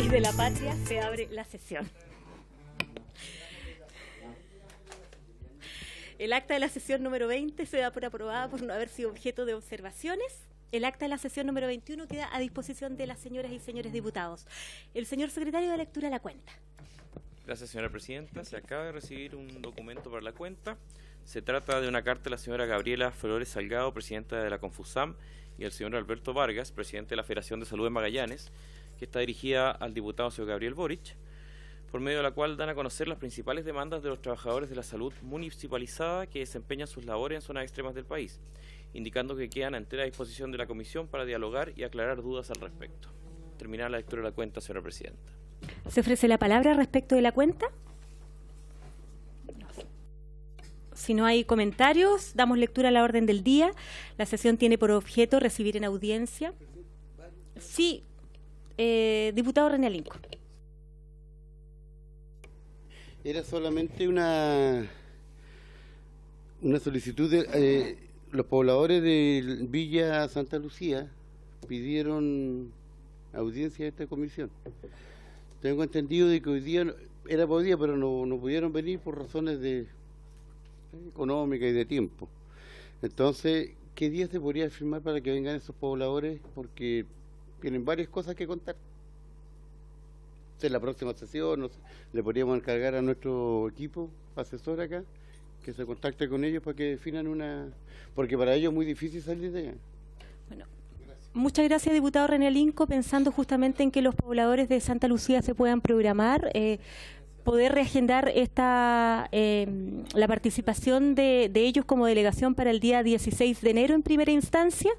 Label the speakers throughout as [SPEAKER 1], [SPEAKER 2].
[SPEAKER 1] y de la patria se abre la sesión. El acta de la sesión número 20 se da por aprobada por no haber sido objeto de observaciones. El acta de la sesión número 21 queda a disposición de las señoras y señores diputados. El señor secretario de lectura la cuenta.
[SPEAKER 2] Gracias, señora presidenta. Se acaba de recibir un documento para la cuenta. Se trata de una carta de la señora Gabriela Flores Salgado, presidenta de la Confusam, y el señor Alberto Vargas, presidente de la Federación de Salud de Magallanes, que está dirigida al diputado señor Gabriel Boric, por medio de la cual dan a conocer las principales demandas de los trabajadores de la salud municipalizada que desempeñan sus labores en zonas extremas del país, indicando que quedan a entera disposición de la comisión para dialogar y aclarar dudas al respecto. Terminada la lectura de la cuenta, señora presidenta.
[SPEAKER 1] ¿Se ofrece la palabra respecto de la cuenta? Si no hay comentarios, damos lectura a la orden del día. La sesión tiene por objeto recibir en audiencia. Sí, diputado René Alinco.
[SPEAKER 3] Era solamente una solicitud de los pobladores de Villa Santa Lucía pidieron audiencia a esta comisión. Tengo entendido de que hoy día era por día, pero no pudieron venir por razones económicas y de tiempo. Entonces, ¿qué día se podría firmar para que vengan esos pobladores? Porque tienen varias cosas que contar. En la próxima sesión le podríamos encargar a nuestro equipo asesor acá que se contacte con ellos para que definan porque para ellos es muy difícil salir de allá.
[SPEAKER 1] Bueno, muchas gracias, diputado René Alinco, pensando justamente en que los pobladores de Santa Lucía se puedan programar, poder reagendar la participación de ellos como delegación para el día 16 de enero en primera instancia.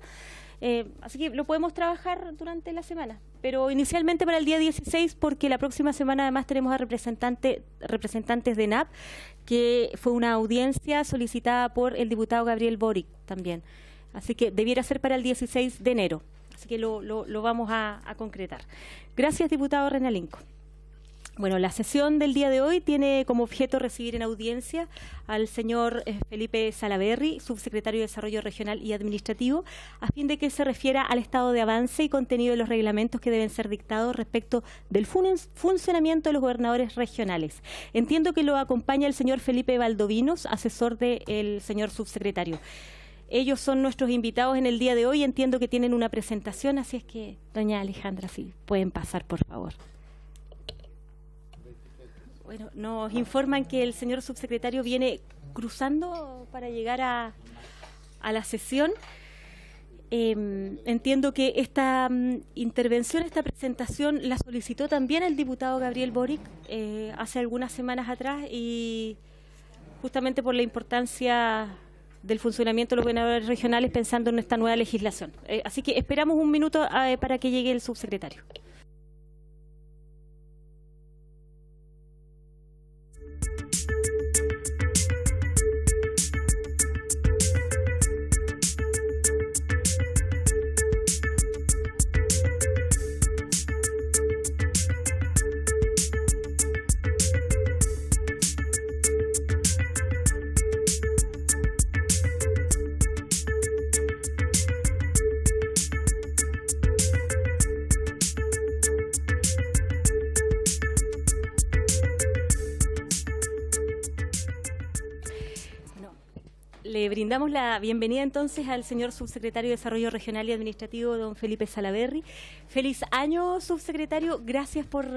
[SPEAKER 1] Así que lo podemos trabajar durante la semana, pero inicialmente para el día 16, porque la próxima semana además tenemos a representantes de ENAP, que fue una audiencia solicitada por el diputado Gabriel Boric también. Así que debiera ser para el 16 de enero. Así que lo vamos a concretar. Gracias, diputado René Alinco. Bueno, la sesión del día de hoy tiene como objeto recibir en audiencia al señor Felipe Salaverry, subsecretario de Desarrollo Regional y Administrativo, a fin de que se refiera al estado de avance y contenido de los reglamentos que deben ser dictados respecto del funcionamiento de los gobernadores regionales. Entiendo que lo acompaña el señor Felipe Valdovinos, asesor del señor subsecretario. Ellos son nuestros invitados en el día de hoy. Entiendo que tienen una presentación, así es que, doña Alejandra, si pueden pasar, por favor. Bueno, nos informan que el señor subsecretario viene cruzando para llegar a la sesión. Entiendo que esta intervención, esta presentación, la solicitó también el diputado Gabriel Boric hace algunas semanas atrás, y justamente por la importancia del funcionamiento de los gobernadores regionales pensando en esta nueva legislación. Así que esperamos un minuto para que llegue el subsecretario. Le brindamos la bienvenida entonces al señor subsecretario de Desarrollo Regional y Administrativo, don Felipe Salaverry. Feliz año, subsecretario. Gracias por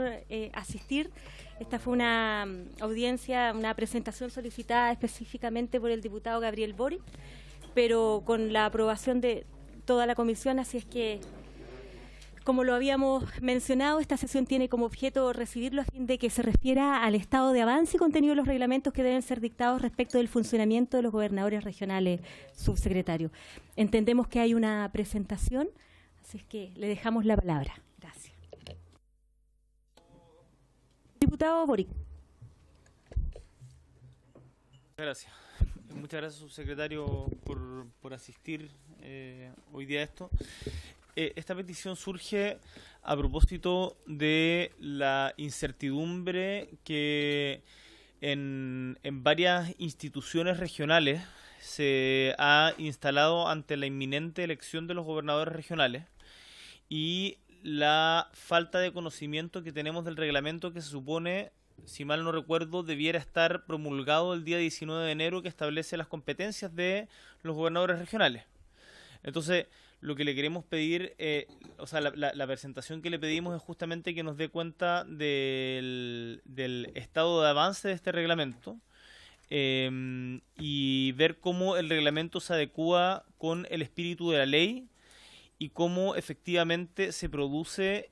[SPEAKER 1] asistir. Esta fue una audiencia, una presentación solicitada específicamente por el diputado Gabriel Boric, pero con la aprobación de toda la comisión, así es que, como lo habíamos mencionado, esta sesión tiene como objeto recibirlo a fin de que se refiera al estado de avance y contenido de los reglamentos que deben ser dictados respecto del funcionamiento de los gobernadores regionales, subsecretario. Entendemos que hay una presentación, así es que le dejamos la palabra. Gracias. Diputado Boric.
[SPEAKER 4] Gracias. Muchas gracias, subsecretario, por asistir hoy día a esto. Esta petición surge a propósito de la incertidumbre que en varias instituciones regionales se ha instalado ante la inminente elección de los gobernadores regionales y la falta de conocimiento que tenemos del reglamento que se supone, si mal no recuerdo, debiera estar promulgado el día 19 de enero, que establece las competencias de los gobernadores regionales. Entonces, lo que le queremos pedir, o sea, la presentación que le pedimos es justamente que nos dé cuenta del estado de avance de este reglamento, y ver cómo el reglamento se adecúa con el espíritu de la ley y cómo efectivamente se produce,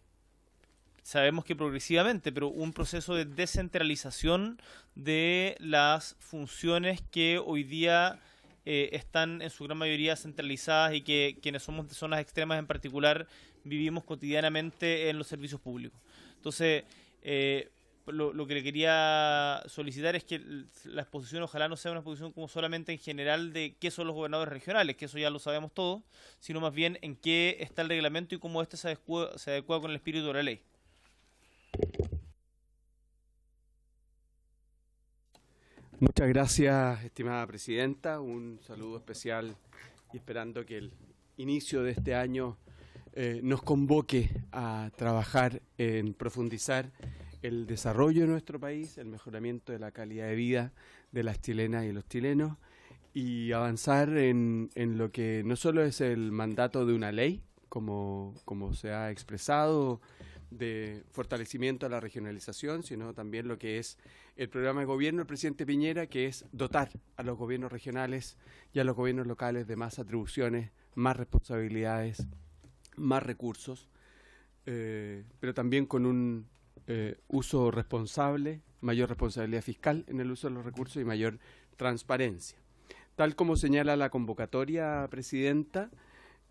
[SPEAKER 4] sabemos que progresivamente, pero un proceso de descentralización de las funciones que hoy día están en su gran mayoría centralizadas y que quienes somos de zonas extremas en particular vivimos cotidianamente en los servicios públicos. Entonces, lo que le quería solicitar es que la exposición ojalá no sea una exposición como solamente en general de qué son los gobernadores regionales, que eso ya lo sabemos todos, sino más bien en qué está el reglamento y cómo este se adecua con el espíritu de la ley.
[SPEAKER 5] Muchas gracias, estimada presidenta. Un saludo especial y esperando que el inicio de este año nos convoque a trabajar en profundizar el desarrollo de nuestro país, el mejoramiento de la calidad de vida de las chilenas y los chilenos y avanzar en lo que no solo es el mandato de una ley, como se ha expresado, de fortalecimiento a la regionalización, sino también lo que es el programa de gobierno del presidente Piñera, que es dotar a los gobiernos regionales y a los gobiernos locales de más atribuciones, más responsabilidades, más recursos, pero también con un uso responsable, mayor responsabilidad fiscal en el uso de los recursos y mayor transparencia. Tal como señala la convocatoria, presidenta,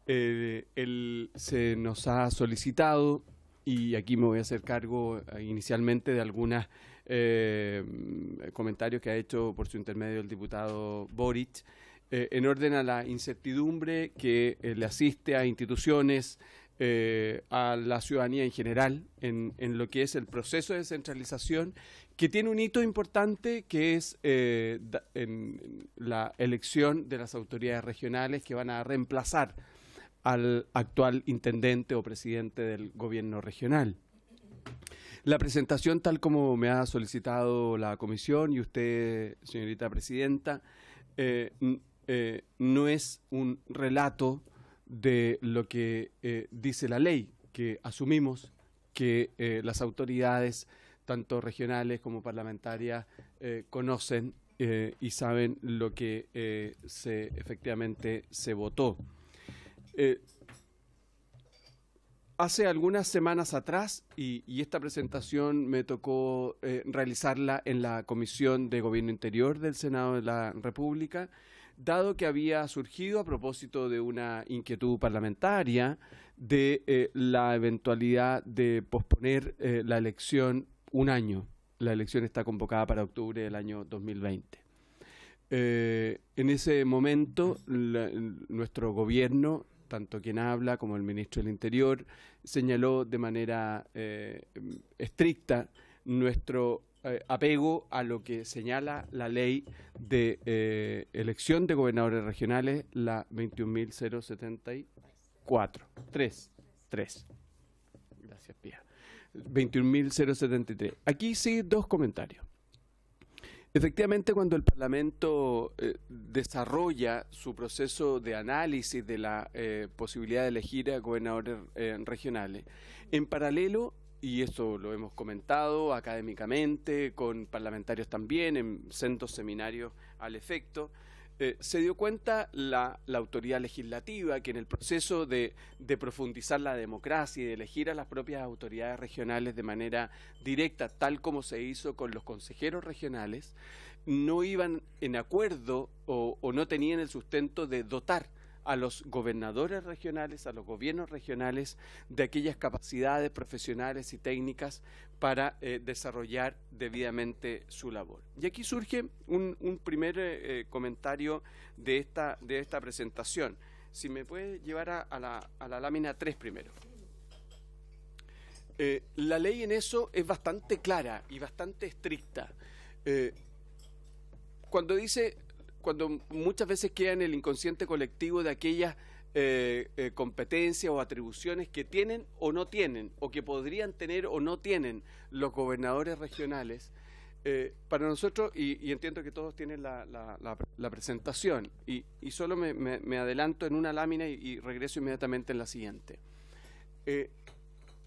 [SPEAKER 5] se nos ha solicitado, y aquí me voy a hacer cargo inicialmente de algunos comentarios que ha hecho por su intermedio el diputado Boric, en orden a la incertidumbre que le asiste a instituciones, a la ciudadanía en general, en lo que es el proceso de descentralización, que tiene un hito importante que es en la elección de las autoridades regionales que van a reemplazar al actual intendente o presidente del gobierno regional. La presentación, tal como me ha solicitado la comisión y usted, señorita presidenta, no es un relato de lo que dice la ley, que asumimos que las autoridades, tanto regionales como parlamentarias, conocen y saben lo que efectivamente se votó. Hace algunas semanas atrás, y esta presentación me tocó realizarla en la Comisión de Gobierno Interior del Senado de la República, dado que había surgido a propósito de una inquietud parlamentaria de la eventualidad de posponer la elección un año. La elección está convocada para octubre del año 2020. En ese momento, nuestro gobierno, tanto quien habla como el ministro del Interior, señaló de manera estricta nuestro apego a lo que señala la ley de elección de gobernadores regionales, la 21.074. 3. Gracias, Pía. 21.073. Aquí sí, dos comentarios. Efectivamente, cuando el Parlamento desarrolla su proceso de análisis de la posibilidad de elegir a gobernadores regionales, en paralelo, y eso lo hemos comentado académicamente, con parlamentarios también, en sendos seminarios al efecto, se dio cuenta la autoridad legislativa que en el proceso de profundizar la democracia y de elegir a las propias autoridades regionales de manera directa, tal como se hizo con los consejeros regionales, no iban en acuerdo o no tenían el sustento de dotar a los gobernadores regionales, a los gobiernos regionales, de aquellas capacidades profesionales y técnicas para desarrollar debidamente su labor. Y aquí surge un primer comentario de esta presentación. Si me puede llevar a la lámina 3 primero. La ley en eso es bastante clara y bastante estricta. Cuando muchas veces queda en el inconsciente colectivo de aquellas competencias o atribuciones que tienen o no tienen, o que podrían tener o no tienen los gobernadores regionales. Para nosotros, y entiendo que todos tienen la presentación, y solo me adelanto en una lámina y regreso inmediatamente en la siguiente.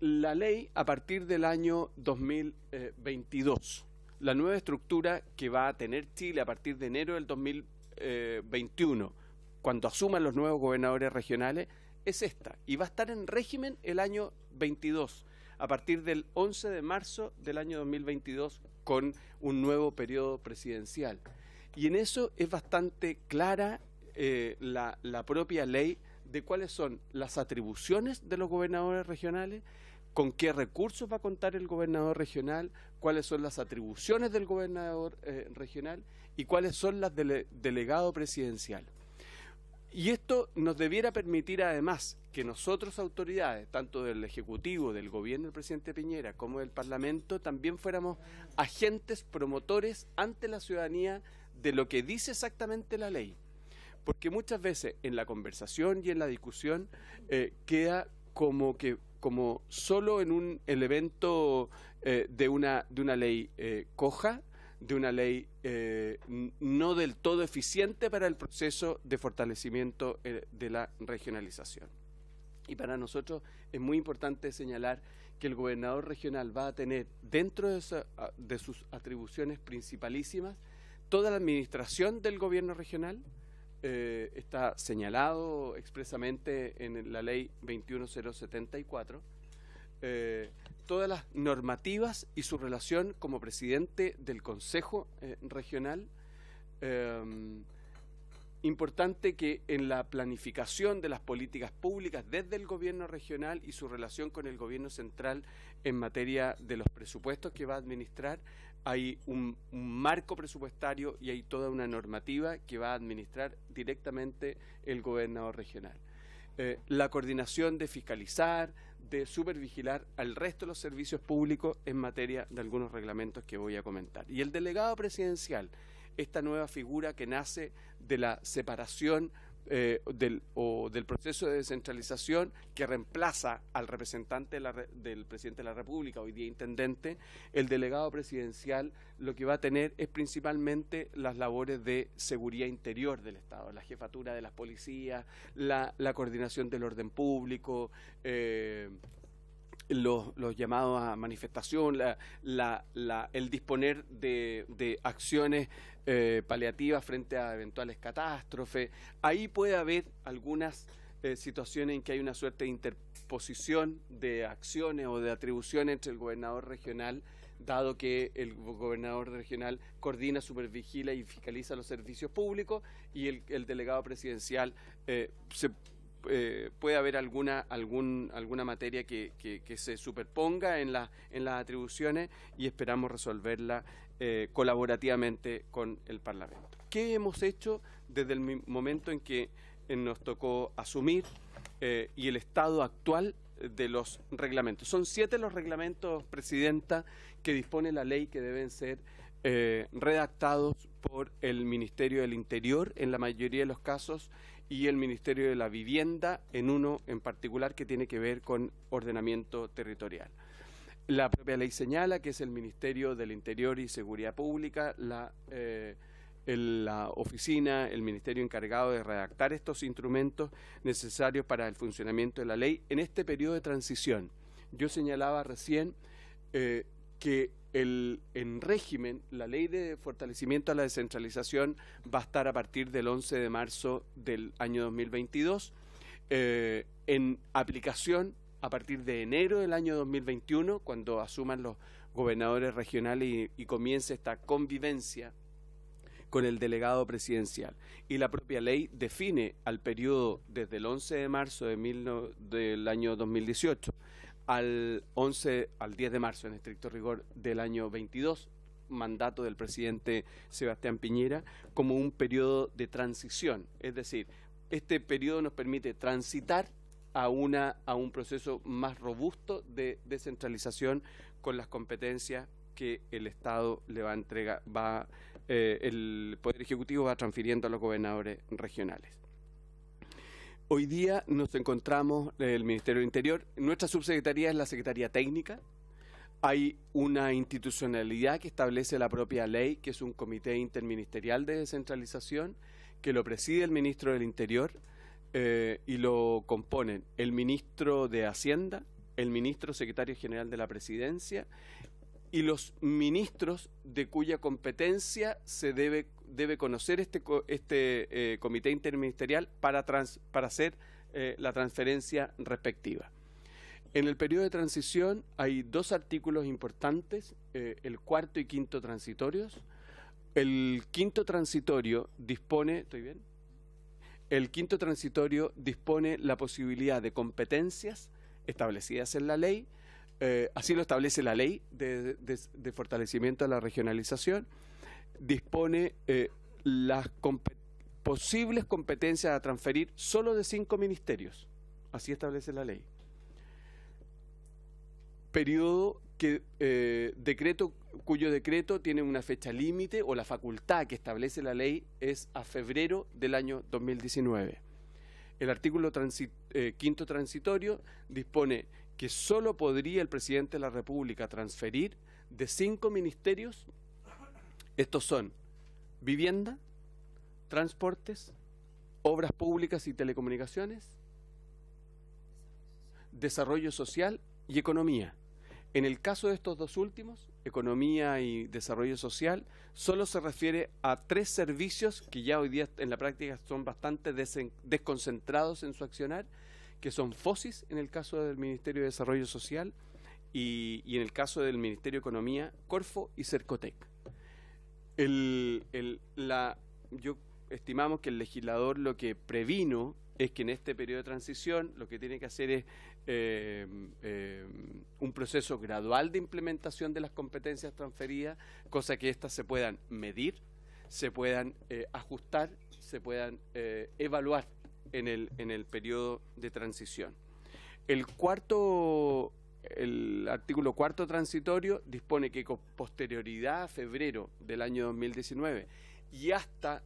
[SPEAKER 5] La ley, a partir del año 2022, la nueva estructura que va a tener Chile a partir de enero del 2021, cuando asuman los nuevos gobernadores regionales, es esta, y va a estar en régimen el año 22, a partir del 11 de marzo del año 2022, con un nuevo periodo presidencial. Y en eso es bastante clara la propia ley de cuáles son las atribuciones de los gobernadores regionales, con qué recursos va a contar el gobernador regional, cuáles son las atribuciones del gobernador regional y cuáles son las del delegado presidencial. Y esto nos debiera permitir además que nosotros, autoridades, tanto del Ejecutivo, del Gobierno del presidente Piñera, como del Parlamento, también fuéramos agentes promotores ante la ciudadanía de lo que dice exactamente la ley. Porque muchas veces en la conversación y en la discusión queda como solo en un elemento de una ley coja, de una ley no del todo eficiente para el proceso de fortalecimiento de la regionalización. Y para nosotros es muy importante señalar que el gobernador regional va a tener dentro de sus atribuciones principalísimas toda la administración del gobierno regional. Está señalado expresamente en la ley 21074, todas las normativas y su relación como presidente del Consejo Regional. Importante que en la planificación de las políticas públicas desde el gobierno regional y su relación con el gobierno central en materia de los presupuestos que va a administrar, hay un marco presupuestario y hay toda una normativa que va a administrar directamente el gobernador regional. La coordinación de fiscalizar, de supervigilar al resto de los servicios públicos en materia de algunos reglamentos que voy a comentar. Y el delegado presidencial, esta nueva figura que nace de la separación del proceso de descentralización, que reemplaza al representante del presidente de la República, hoy día intendente. El delegado presidencial lo que va a tener es principalmente las labores de seguridad interior del Estado, la jefatura de las policías, la coordinación del orden público, los llamados a manifestación, el disponer de acciones paliativas frente a eventuales catástrofes. Ahí puede haber algunas situaciones en que hay una suerte de interposición de acciones o de atribuciones entre el gobernador regional, dado que el gobernador regional coordina, supervigila y fiscaliza los servicios públicos, y el delegado presidencial puede haber alguna materia que se superponga en las atribuciones, y esperamos resolverla colaborativamente con el Parlamento. ¿Qué hemos hecho desde el momento en que nos tocó asumir y el estado actual de los reglamentos? Son 7 los reglamentos, Presidenta, que dispone la ley, que deben ser redactados por el Ministerio del Interior en la mayoría de los casos, y el Ministerio de la Vivienda en uno en particular que tiene que ver con ordenamiento territorial. La propia ley señala que es el Ministerio del Interior y Seguridad Pública la oficina, el ministerio encargado de redactar estos instrumentos necesarios para el funcionamiento de la ley en este periodo de transición. Yo señalaba recién que en régimen, la ley de fortalecimiento a la descentralización va a estar a partir del 11 de marzo del año 2022, en aplicación a partir de enero del año 2021, cuando asuman los gobernadores regionales y comience esta convivencia con el delegado presidencial. Y la propia ley define al periodo desde el 11 de marzo del año 2018 al 10 de marzo, en estricto rigor, del año 22, mandato del presidente Sebastián Piñera, como un periodo de transición. Es decir, este periodo nos permite transitar a un proceso más robusto de descentralización con las competencias que el Estado le va a entregar, el Poder Ejecutivo va transfiriendo a los gobernadores regionales. Hoy día nos encontramos en el Ministerio del Interior. Nuestra subsecretaría es la Secretaría Técnica. Hay una institucionalidad que establece la propia ley, que es un comité interministerial de descentralización, que lo preside el ministro del Interior y lo componen el ministro de Hacienda, el ministro secretario general de la Presidencia y los ministros de cuya competencia se debe conocer este comité interministerial para hacer la transferencia respectiva. En el periodo de transición hay dos artículos importantes, el cuarto y quinto transitorios. El quinto transitorio dispone, ¿estoy bien? El quinto transitorio dispone la posibilidad de competencias establecidas en la ley, así lo establece la ley de fortalecimiento de la regionalización, dispone las posibles competencias a transferir solo de 5 ministerios, así establece la ley. Periodo cuyo decreto tiene una fecha límite o la facultad que establece la ley es a febrero del año 2019. El artículo quinto transitorio dispone que solo podría el presidente de la República transferir de 5 ministerios, estos son vivienda, transportes, obras públicas y telecomunicaciones, desarrollo social y economía. En el caso de estos dos últimos, economía y desarrollo social, solo se refiere a 3 servicios que ya hoy día en la práctica son bastante desconcentrados en su accionar, que son FOSIS en el caso del Ministerio de Desarrollo Social y en el caso del Ministerio de Economía, Corfo y Cercotec. Yo estimamos que el legislador lo que previno es que en este periodo de transición lo que tiene que hacer es un proceso gradual de implementación de las competencias transferidas, cosa que éstas se puedan medir, se puedan ajustar, se puedan evaluar en el periodo de transición. El artículo cuarto transitorio dispone que con posterioridad a febrero del año 2019 y hasta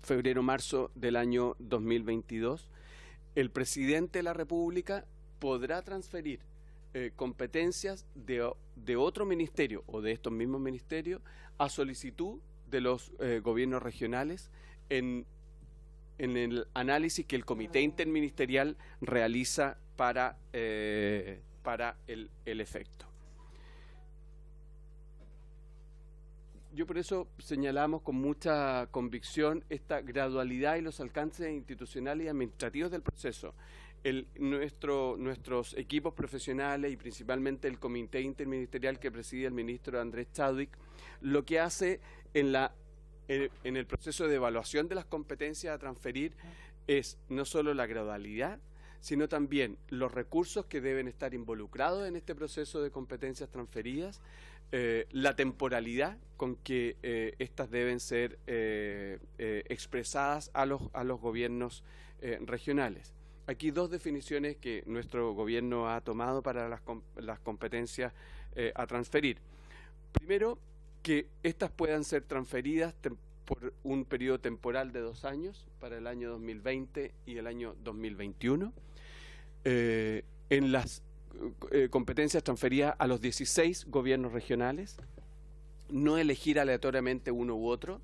[SPEAKER 5] febrero-marzo del año 2022, el presidente de la República podrá transferir competencias de otro ministerio o de estos mismos ministerios a solicitud de los gobiernos regionales en el análisis que el comité interministerial realiza para el efecto. Yo por eso señalamos con mucha convicción esta gradualidad y los alcances institucionales y administrativos del proceso. Nuestros equipos profesionales y principalmente el comité interministerial que preside el ministro Andrés Chadwick, lo que hace en el proceso de evaluación de las competencias a transferir es no solo la gradualidad, sino también los recursos que deben estar involucrados en este proceso de competencias transferidas, la temporalidad con que estas deben ser expresadas a los gobiernos regionales. Aquí 2 definiciones que nuestro gobierno ha tomado para las competencias a transferir. Primero, que estas puedan ser transferidas por un periodo temporal de 2 años, para el año 2020 y el año 2021. En las competencias transferidas a los 16 gobiernos regionales, no elegir aleatoriamente uno u otro,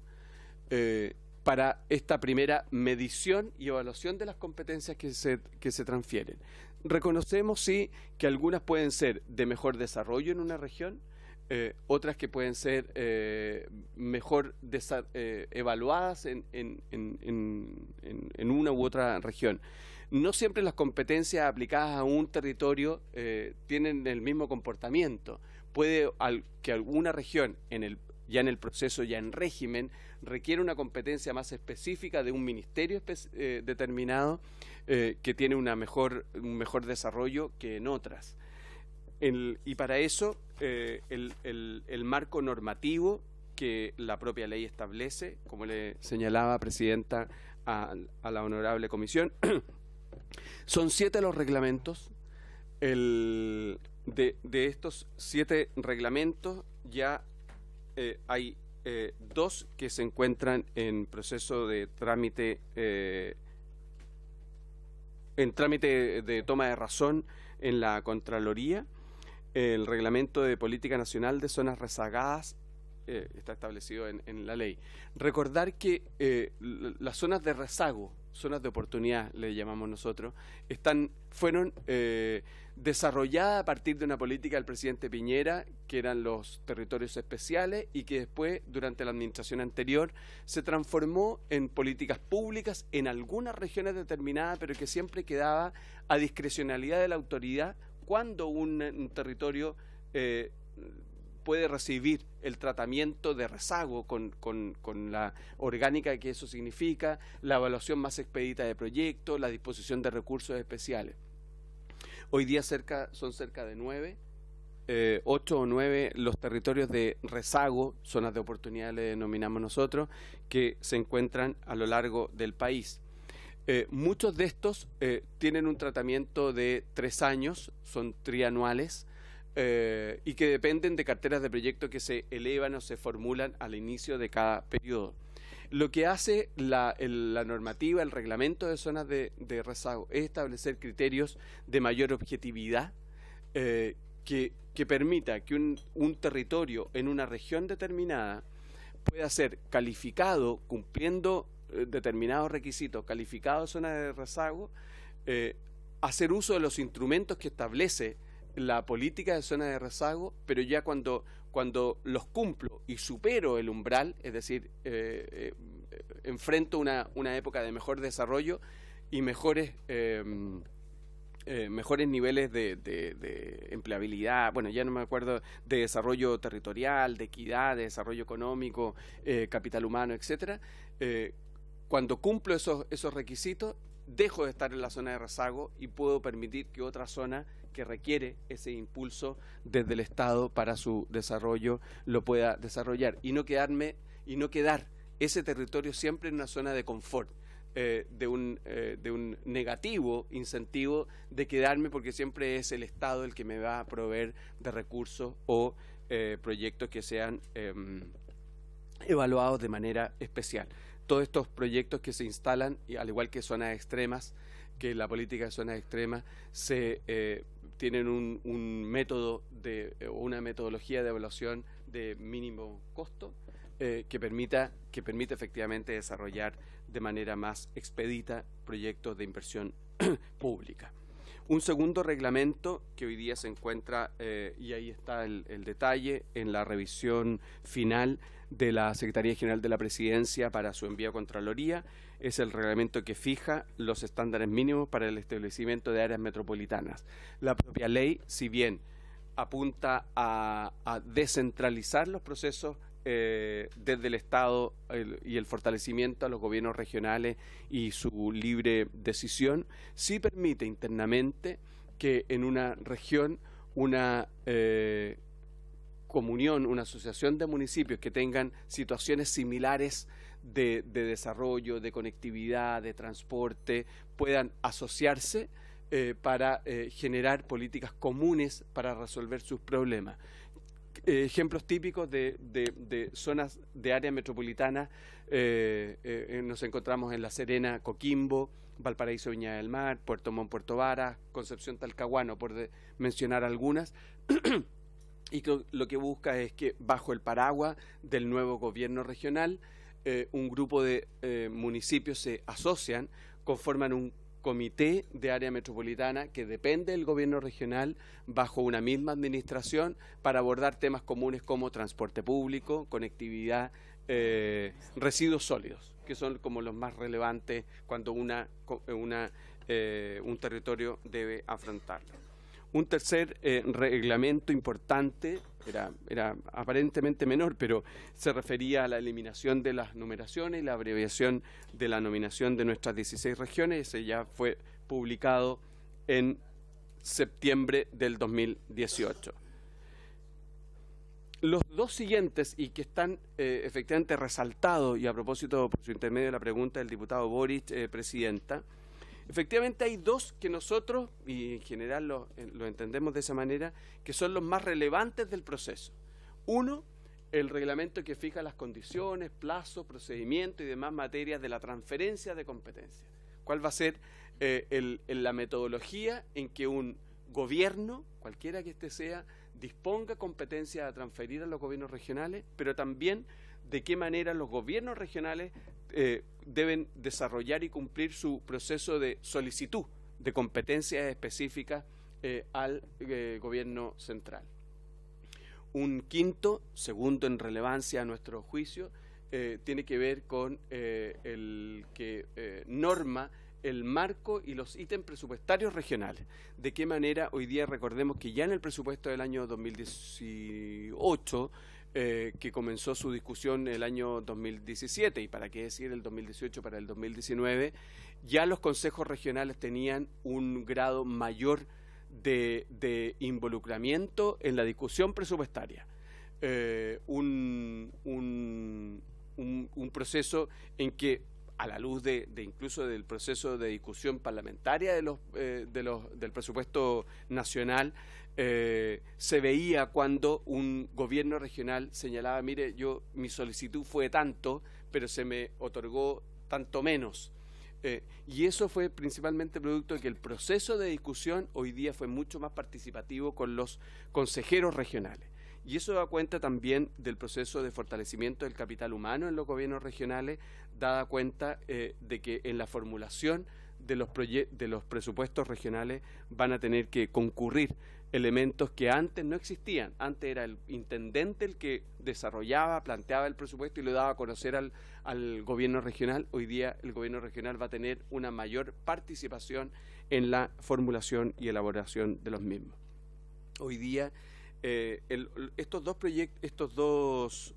[SPEAKER 5] para esta primera medición y evaluación de las competencias que se transfieren. Reconocemos, sí, que algunas pueden ser de mejor desarrollo en una región, otras que pueden ser mejor evaluadas en una u otra región. No siempre las competencias aplicadas a un territorio tienen el mismo comportamiento. Puede que alguna región ya en el proceso, ya en régimen, requiere una competencia más específica de un ministerio determinado que tiene un mejor desarrollo que en otras. Y para eso el marco normativo que la propia ley establece, como le señalaba, Presidenta, a la honorable comisión, son 7 los reglamentos. De estos 7 reglamentos ya hay dos que se encuentran en proceso de trámite, de toma de razón en la Contraloría. El Reglamento de Política Nacional de Zonas Rezagadas está establecido en la ley. Recordar que las zonas de rezago, zonas de oportunidad, le llamamos nosotros, fueron desarrolladas a partir de una política del presidente Piñera, que eran los territorios especiales, y que después, durante la administración anterior, se transformó en políticas públicas en algunas regiones determinadas, pero que siempre quedaba a discrecionalidad de la autoridad cuando un territorio puede recibir el tratamiento de rezago con la orgánica que eso significa, la evaluación más expedita de proyectos, la disposición de recursos especiales. Hoy día son cerca de 8 o 9 los territorios de rezago, zonas de oportunidad le denominamos nosotros, que se encuentran a lo largo del país. Muchos de estos tienen un tratamiento de 3 años, son trianuales, y que dependen de carteras de proyectos que se elevan o se formulan al inicio de cada periodo. Lo que hace la normativa, el reglamento de zonas de rezago, es establecer criterios de mayor objetividad que permita que un territorio en una región determinada pueda ser calificado, cumpliendo determinados requisitos, calificado zona de rezago, hacer uso de los instrumentos que establece la política de zona de rezago, pero ya cuando los cumplo y supero el umbral, es decir, enfrento una época de mejor desarrollo y mejores niveles de empleabilidad, bueno, ya no me acuerdo, de desarrollo territorial, de equidad, de desarrollo económico, capital humano, etcétera. Cuando cumplo esos requisitos, dejo de estar en la zona de rezago y puedo permitir que otra zona que requiere ese impulso desde el Estado para su desarrollo lo pueda desarrollar y no quedar ese territorio siempre en una zona de confort, de un negativo incentivo de quedarme porque siempre es el Estado el que me va a proveer de recursos o proyectos que sean evaluados de manera especial. Todos estos proyectos que se instalan, y al igual que zonas extremas, que la política de zonas extremas tienen un método o una metodología de evaluación de mínimo costo que permite efectivamente desarrollar de manera más expedita proyectos de inversión pública. Un segundo reglamento que hoy día se encuentra, y ahí está el detalle, en la revisión final de la Secretaría General de la Presidencia para su envío a Contraloría, es el reglamento que fija los estándares mínimos para el establecimiento de áreas metropolitanas. La propia ley, si bien apunta a descentralizar los procesos desde el Estado y el fortalecimiento a los gobiernos regionales y su libre decisión, sí permite internamente que en una región una comunión, una asociación de municipios que tengan situaciones similares de desarrollo, de conectividad, de transporte, puedan asociarse para generar políticas comunes para resolver sus problemas. Ejemplos típicos de zonas de área metropolitana, nos encontramos en La Serena, Coquimbo, Valparaíso, Viña del Mar, Puerto Montt, Puerto Varas, Concepción, Talcahuano, por mencionar algunas. Y lo que busca es que bajo el paraguas del nuevo gobierno regional, un grupo de municipios se asocian, conforman un comité de área metropolitana que depende del gobierno regional bajo una misma administración para abordar temas comunes como transporte público, conectividad, residuos sólidos, que son como los más relevantes cuando un territorio debe afrontarlo. Un tercer reglamento importante, era aparentemente menor, pero se refería a la eliminación de las numeraciones y la abreviación de la nominación de nuestras 16 regiones. Ese ya fue publicado en septiembre del 2018. Los dos siguientes, y que están efectivamente resaltados, y a propósito por su intermedio de la pregunta del diputado Boric, presidenta, efectivamente hay dos que nosotros, y en general lo entendemos de esa manera, que son los más relevantes del proceso. Uno el reglamento que fija las condiciones, plazos, procedimientos y demás materias de la transferencia de competencias. ¿Cuál va a ser la metodología en que un gobierno, cualquiera que éste sea, disponga competencias a transferir a los gobiernos regionales, pero también de qué manera los gobiernos regionales deben desarrollar y cumplir su proceso de solicitud de competencias específicas al gobierno central? Un quinto, segundo en relevancia a nuestro juicio, tiene que ver con el que norma el marco y los ítems presupuestarios regionales. De qué manera hoy día recordemos que ya en el presupuesto del año 2018, que comenzó su discusión el año 2017, y para qué decir el 2018 para el 2019, ya los consejos regionales tenían un grado mayor de involucramiento en la discusión presupuestaria. Un proceso en que, a la luz de incluso del proceso de discusión parlamentaria del presupuesto nacional, se veía cuando un gobierno regional señalaba: mire, mi solicitud fue tanto, pero se me otorgó tanto menos. Y eso fue principalmente producto de que el proceso de discusión hoy día fue mucho más participativo con los consejeros regionales. Y eso da cuenta también del proceso de fortalecimiento del capital humano en los gobiernos regionales, dada cuenta de que en la formulación de los presupuestos regionales van a tener que concurrir elementos que antes no existían. Antes era el intendente el que desarrollaba, planteaba el presupuesto y lo daba a conocer al gobierno regional. Hoy día el gobierno regional va a tener una mayor participación en la formulación y elaboración de los mismos. Hoy día estos dos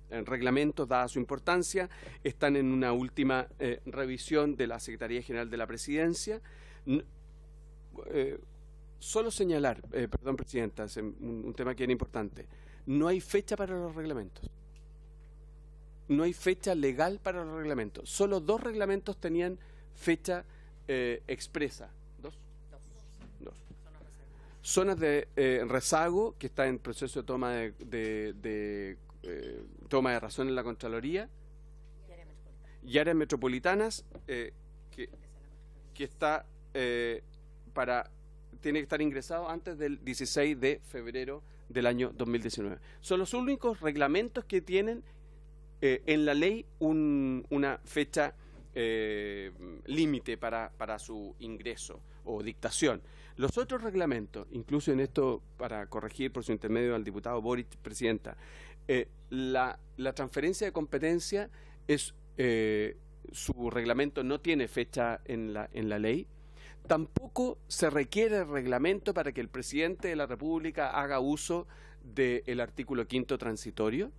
[SPEAKER 5] reglamentos, dada su importancia, están en una última revisión de la Secretaría General de la Presidencia. Solo señalar, perdón, Presidenta, es un tema que era importante: no hay fecha para los reglamentos. No hay fecha legal para los reglamentos. Solo 2 reglamentos tenían fecha expresa. ¿Dos? Zonas de rezago, que está en proceso de toma de razón en la Contraloría, y áreas metropolitanas, que está tiene que estar ingresado antes del 16 de febrero del año 2019. Son los únicos reglamentos que tienen en la ley una fecha límite para su ingreso o dictación. Los otros reglamentos, incluso en esto, para corregir por su intermedio al diputado Boric, Presidenta, la transferencia de competencia su reglamento no tiene fecha en la ley. Tampoco se requiere reglamento para que el presidente de la República haga uso del artículo 5º transitorio.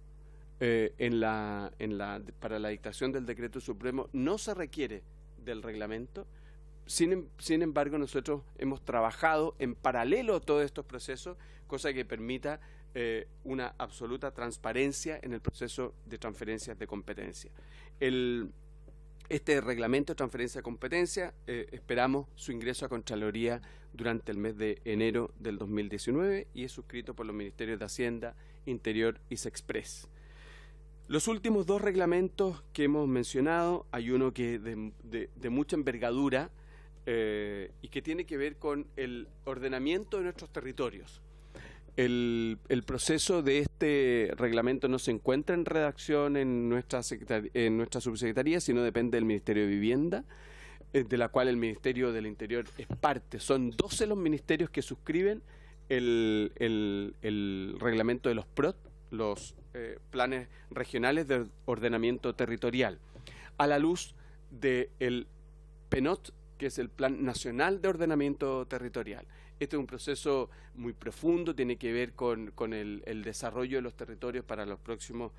[SPEAKER 5] Para la dictación del decreto supremo no se requiere del reglamento. Sin embargo, nosotros hemos trabajado en paralelo a todos estos procesos, cosa que permita una absoluta transparencia en el proceso de transferencias de competencia. Este reglamento de transferencia de competencia, esperamos su ingreso a Contraloría durante el mes de enero del 2019 y es suscrito por los Ministerios de Hacienda, Interior y Sexpress. Los últimos 2 reglamentos que hemos mencionado, hay uno que de mucha envergadura y que tiene que ver con el ordenamiento de nuestros territorios. El proceso de este reglamento no se encuentra en redacción en nuestra subsecretaría, sino depende del Ministerio de Vivienda, de la cual el Ministerio del Interior es parte. Son 12 los ministerios que suscriben el reglamento de los PROT, los planes regionales de ordenamiento territorial, a la luz del PENOT, que es el Plan Nacional de Ordenamiento Territorial. Este es un proceso muy profundo, tiene que ver con el desarrollo de los territorios para los próximos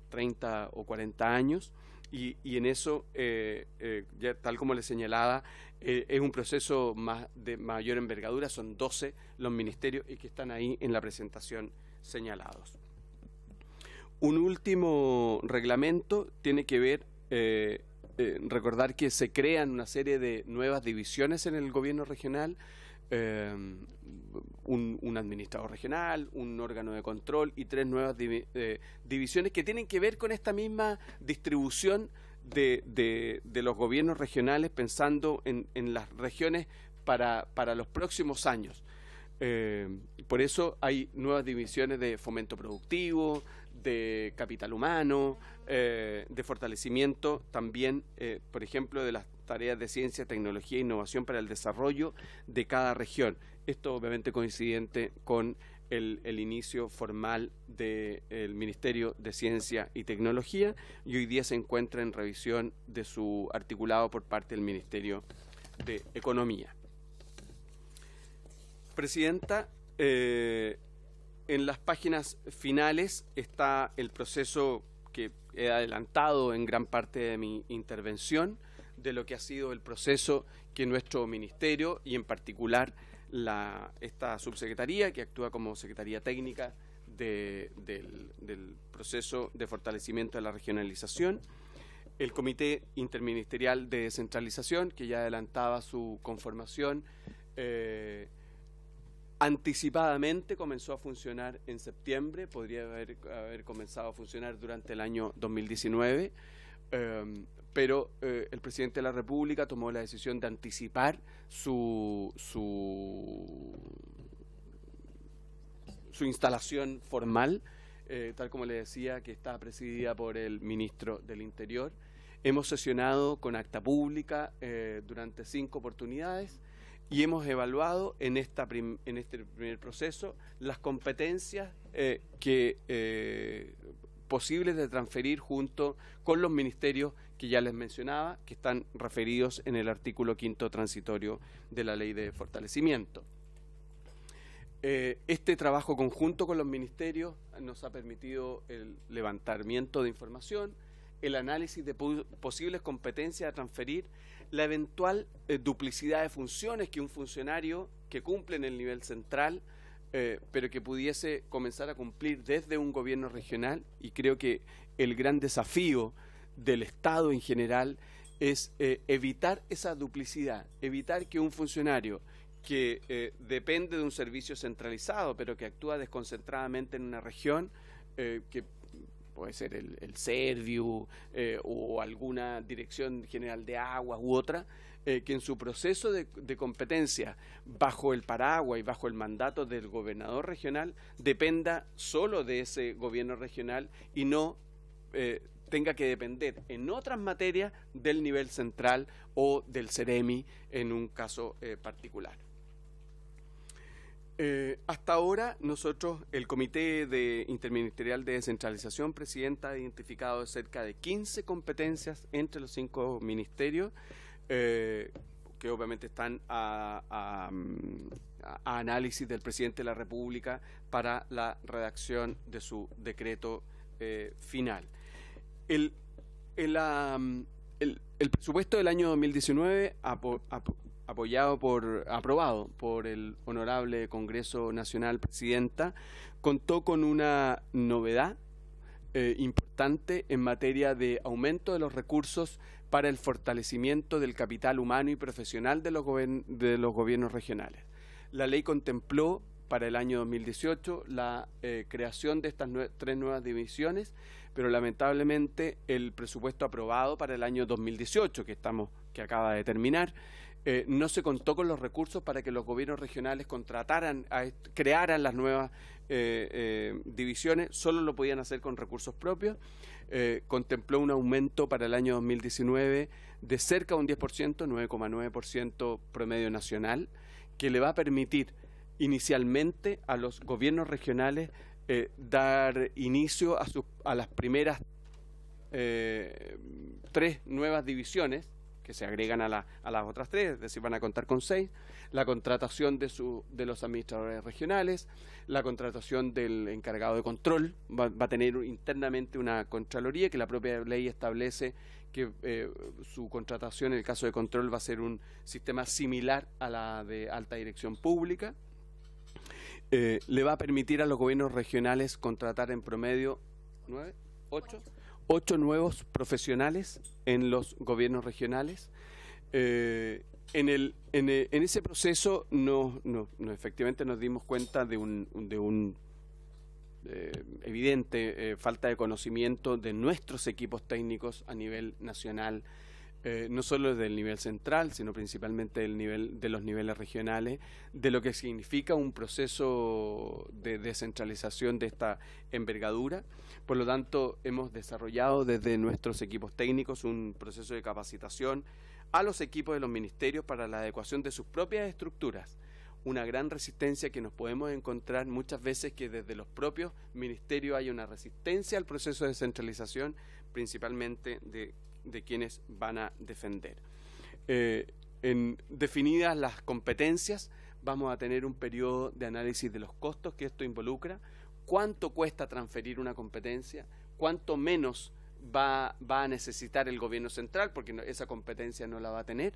[SPEAKER 5] 30 o 40 años, y en eso, ya tal como les señalaba, es un proceso de mayor envergadura. Son 12 los ministerios y que están ahí en la presentación señalados. Un último reglamento tiene que ver, recordar que se crean una serie de nuevas divisiones en el gobierno regional. un administrador regional, un órgano de control y 3 nuevas divisiones que tienen que ver con esta misma distribución de los gobiernos regionales, pensando en las regiones para los próximos años. Por eso hay nuevas divisiones de fomento productivo, de capital humano, de fortalecimiento también, por ejemplo, de las tareas de ciencia, tecnología e innovación para el desarrollo de cada región. Esto obviamente coincidente con el inicio formal del Ministerio de Ciencia y Tecnología, y hoy día se encuentra en revisión de su articulado por parte del Ministerio de Economía. Presidenta, en las páginas finales está el proceso que he adelantado en gran parte de mi intervención, de lo que ha sido el proceso que nuestro ministerio y en particular esta subsecretaría, que actúa como secretaría técnica del proceso de fortalecimiento de la regionalización, el Comité Interministerial de Descentralización, que ya adelantaba su conformación, anticipadamente comenzó a funcionar en septiembre, podría haber comenzado a funcionar durante el año 2019, pero el presidente de la República tomó la decisión de anticipar su instalación formal, tal como le decía, que está presidida por el ministro del Interior. Hemos sesionado con acta pública durante 5 oportunidades y hemos evaluado en este primer proceso las competencias posibles de transferir junto con los ministerios que ya les mencionaba, que están referidos en el artículo 5º transitorio de la Ley de Fortalecimiento. Este trabajo conjunto con los ministerios nos ha permitido el levantamiento de información, el análisis de posibles competencias a transferir, la eventual duplicidad de funciones que un funcionario que cumple en el nivel central, pero que pudiese comenzar a cumplir desde un gobierno regional, y creo que el gran desafío del Estado en general es evitar esa duplicidad, evitar que un funcionario que depende de un servicio centralizado, pero que actúa desconcentradamente en una región, que puede ser el Serviu o alguna dirección general de aguas u otra, que en su proceso de competencia bajo el paraguas y bajo el mandato del gobernador regional dependa solo de ese gobierno regional y no tenga que depender en otras materias del nivel central o del CEREMI en un caso particular. Hasta ahora nosotros, el Comité Interministerial de Descentralización, Presidenta, ha identificado cerca de 15 competencias entre los 5 ministerios, que obviamente están a análisis del Presidente de la República para la redacción de su decreto final. El presupuesto del año 2019 aprobado por el Honorable Congreso Nacional, Presidenta, contó con una novedad importante en materia de aumento de los recursos para el fortalecimiento del capital humano y profesional de los gobiernos regionales. La ley contempló para el año 2018 la creación de estas 3 nuevas divisiones, pero lamentablemente el presupuesto aprobado para el año 2018, que acaba de terminar, no se contó con los recursos para que los gobiernos regionales crearan las nuevas divisiones, solo lo podían hacer con recursos propios. Contempló un aumento para el año 2019 de cerca de un 10%, 9,9% promedio nacional, que le va a permitir inicialmente a los gobiernos regionales dar inicio a las primeras 3 nuevas divisiones, que se agregan a las otras 3, es decir, van a contar con 6, la contratación de los administradores regionales, la contratación del encargado de control, va a tener internamente una contraloría que la propia ley establece que su contratación en el caso de control va a ser un sistema similar a la de alta dirección pública. Le va a permitir a los gobiernos regionales contratar en promedio 8 nuevos profesionales en los gobiernos regionales, en ese proceso efectivamente nos dimos cuenta de un evidente falta de conocimiento de nuestros equipos técnicos a nivel nacional, no solo desde el nivel central, sino principalmente de los niveles regionales, de lo que significa un proceso de descentralización de esta envergadura. Por lo tanto, hemos desarrollado desde nuestros equipos técnicos un proceso de capacitación a los equipos de los ministerios para la adecuación de sus propias estructuras. Una gran resistencia que nos podemos encontrar muchas veces, que desde los propios ministerios hay una resistencia al proceso de descentralización, principalmente de quienes van a defender. En definidas las competencias, vamos a tener un periodo de análisis de los costos que esto involucra, cuánto cuesta transferir una competencia, cuánto menos va a necesitar el gobierno central, porque esa competencia no la va a tener,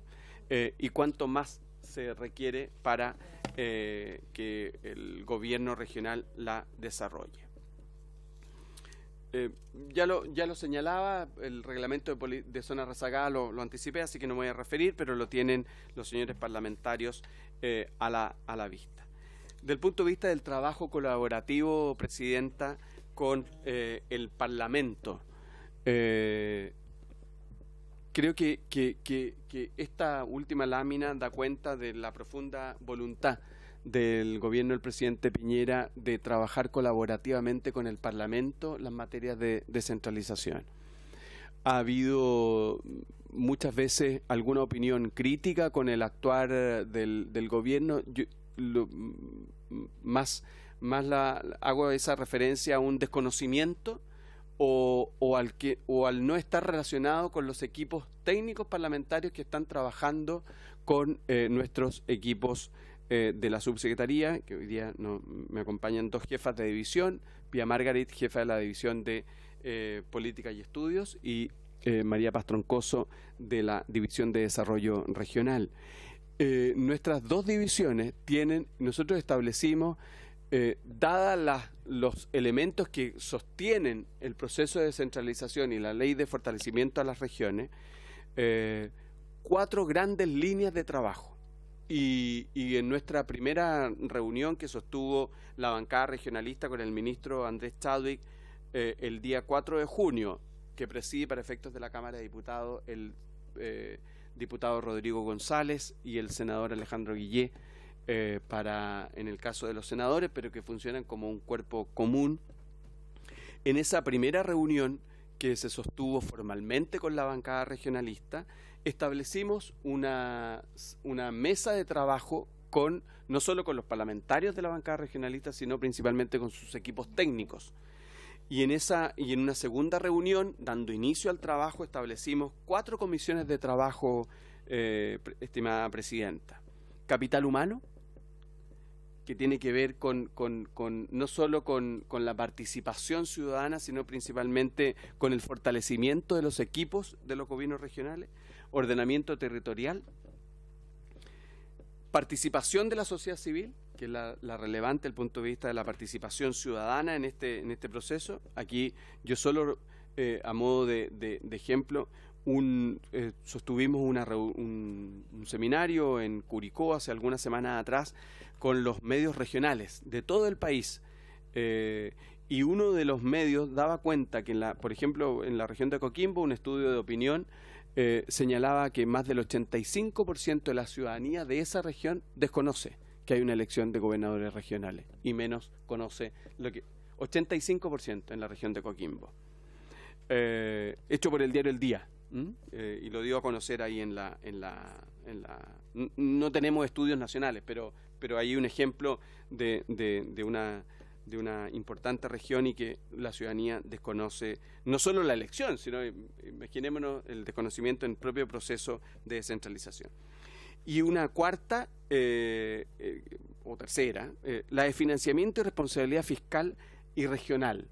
[SPEAKER 5] y cuánto más se requiere para que el gobierno regional la desarrolle. Ya lo señalaba, el reglamento de zona rezagada lo anticipé, así que no me voy a referir, pero lo tienen los señores parlamentarios a la vista. Del punto de vista del trabajo colaborativo, Presidenta, con el Parlamento, creo que esta última lámina da cuenta de la profunda voluntad del gobierno del presidente Piñera de trabajar colaborativamente con el Parlamento las materias de descentralización. Ha habido muchas veces alguna opinión crítica con el actuar del gobierno. Yo hago esa referencia a un desconocimiento o al no estar relacionado con los equipos técnicos parlamentarios que están trabajando con nuestros equipos de la subsecretaría, que hoy día me acompañan dos jefas de división, Pia Margarit, jefa de la división de Política y Estudios, y María Paz Troncoso, de la división de Desarrollo Regional. Nuestras dos divisiones nosotros establecimos, dadas los elementos que sostienen el proceso de descentralización y la ley de fortalecimiento a las regiones, 4 grandes líneas de trabajo. Y en nuestra primera reunión que sostuvo la bancada regionalista con el ministro Andrés Chadwick el día 4 de junio, que preside para efectos de la Cámara de Diputados el diputado Rodrigo González y el senador Alejandro Guillé, en el caso de los senadores, pero que funcionan como un cuerpo común. En esa primera reunión que se sostuvo formalmente con la bancada regionalista, establecimos una mesa de trabajo no solo con los parlamentarios de la bancada regionalista, sino principalmente con sus equipos técnicos. Y en una segunda reunión, dando inicio al trabajo, establecimos 4 comisiones de trabajo, estimada Presidenta. Capital humano, que tiene que ver no solo con la participación ciudadana, sino principalmente con el fortalecimiento de los equipos de los gobiernos regionales. Ordenamiento territorial, participación de la sociedad civil, que es la relevante desde el punto de vista de la participación ciudadana en este proceso. Aquí yo solo, a modo de ejemplo, sostuvimos un seminario en Curicó hace algunas semanas atrás con los medios regionales de todo el país, y uno de los medios daba cuenta que, por ejemplo, en la región de Coquimbo, un estudio de opinión señalaba que más del 85% de la ciudadanía de esa región desconoce que hay una elección de gobernadores regionales, y menos conoce 85% en la región de Coquimbo. Hecho por el diario El Día, y lo dio a conocer ahí no tenemos estudios nacionales, pero hay un ejemplo de una importante región y que la ciudadanía desconoce no solo la elección, sino, imaginémonos, el desconocimiento en el propio proceso de descentralización. Y una cuarta, o tercera, la de financiamiento y responsabilidad fiscal y regional.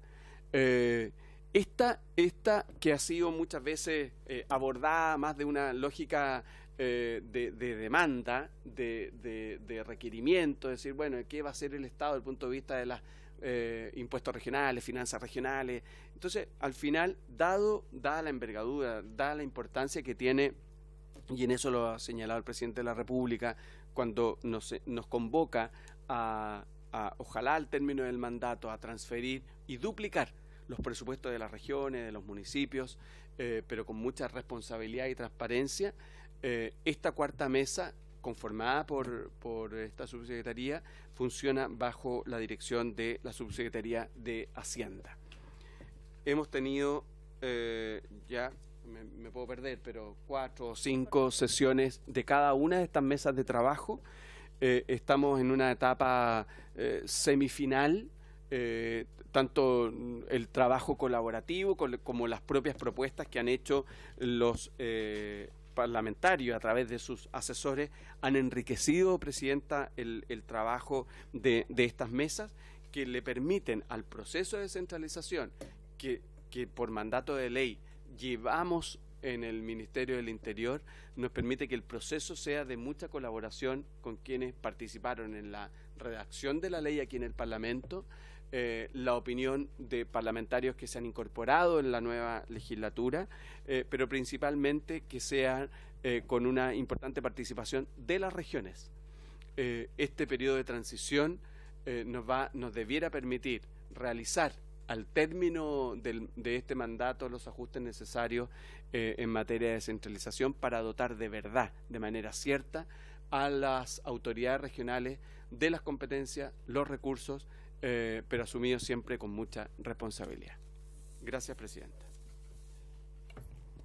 [SPEAKER 5] Esta que ha sido muchas veces abordada más de una lógica de demanda, de requerimiento, es decir, bueno, ¿qué va a hacer el Estado desde el punto de vista de los impuestos regionales, finanzas regionales? Entonces, al final, dada la envergadura, dada la importancia que tiene y en eso lo ha señalado el presidente de la República cuando nos convoca a ojalá al término del mandato, a transferir y duplicar los presupuestos de las regiones, de los municipios, pero con mucha responsabilidad y transparencia. Esta cuarta mesa, conformada por esta subsecretaría, funciona bajo la dirección de la Subsecretaría de Hacienda. Hemos tenido ya, me puedo perder, pero 4 o 5 sesiones de cada una de estas mesas de trabajo. Estamos en una etapa semifinal, tanto el trabajo colaborativo como las propias propuestas que han hecho los parlamentarios a través de sus asesores han enriquecido, Presidenta, el trabajo de estas mesas, que le permiten al proceso de descentralización que por mandato de ley llevamos en el Ministerio del Interior, nos permite que el proceso sea de mucha colaboración con quienes participaron en la redacción de la ley aquí en el Parlamento, la opinión de parlamentarios que se han incorporado en la nueva legislatura, pero principalmente que sean con una importante participación de las regiones. Este periodo de transición nos debiera permitir realizar al término de este mandato los ajustes necesarios en materia de descentralización para dotar de verdad, de manera cierta, a las autoridades regionales de las competencias, los recursos, pero asumidos siempre con mucha responsabilidad. Gracias, Presidenta.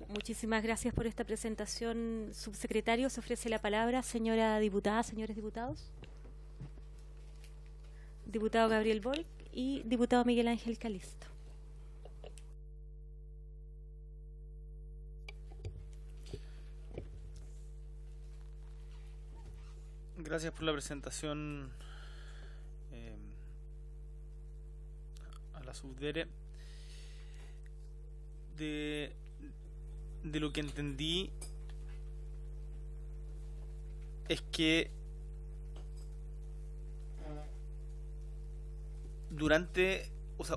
[SPEAKER 1] Muchísimas gracias por esta presentación, subsecretario. Se ofrece la palabra, señora diputada, señores diputados. Diputado Gabriel Volk y diputado Miguel Ángel Calisto.
[SPEAKER 4] Gracias por la presentación a la subdere. De lo que entendí es que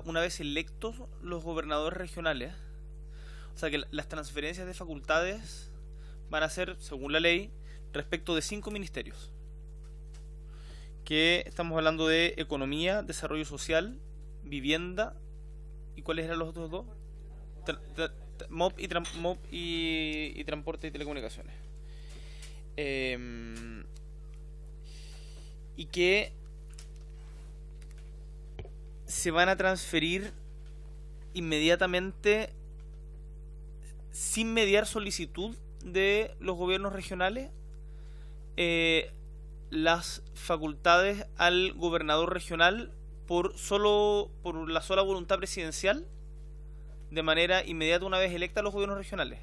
[SPEAKER 4] una vez electos los gobernadores regionales, o sea que las transferencias de facultades van a ser, según la ley, respecto de 5 ministerios. Que estamos hablando de economía, desarrollo social, vivienda, ¿y cuáles eran los otros 2? MOP y transporte y telecomunicaciones. Y que se van a transferir inmediatamente sin mediar solicitud de los gobiernos regionales las facultades al gobernador regional por la sola voluntad presidencial, de manera inmediata una vez electa los gobiernos regionales.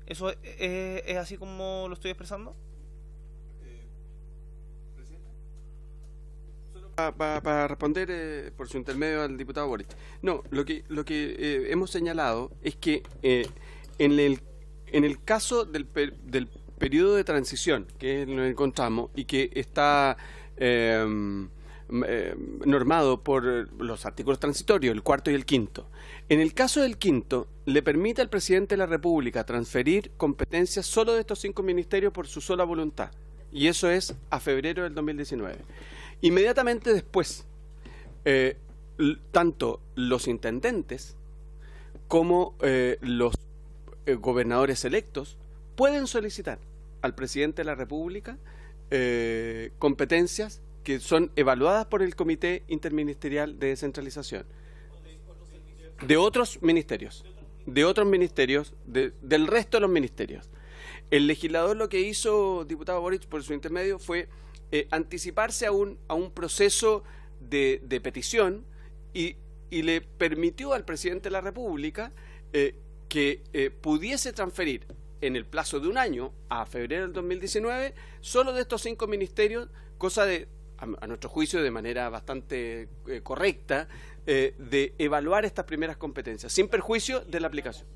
[SPEAKER 4] ¿Eso es así como lo estoy expresando?
[SPEAKER 5] Para responder por su intermedio al diputado Boric. No, lo que hemos señalado es que en el caso del periodo de transición que nos encontramos y que está normado por los artículos transitorios, el 4º y el 5º. En el caso del 5º, le permite al presidente de la República transferir competencias solo de estos 5 ministerios por su sola voluntad. Y eso es a febrero del 2019. Inmediatamente después, tanto los intendentes como los gobernadores electos pueden solicitar al presidente de la República competencias que son evaluadas por el Comité Interministerial de Descentralización de otros ministerios, del resto de los ministerios. El legislador lo que hizo, diputado Boric, por su intermedio, fue anticiparse a un proceso de petición y le permitió al presidente de la República que pudiese transferir en el plazo de un año, a febrero del 2019, solo de estos 5 ministerios, cosa de, a nuestro juicio, de manera bastante correcta, de evaluar estas primeras competencias, sin perjuicio de la aplicación.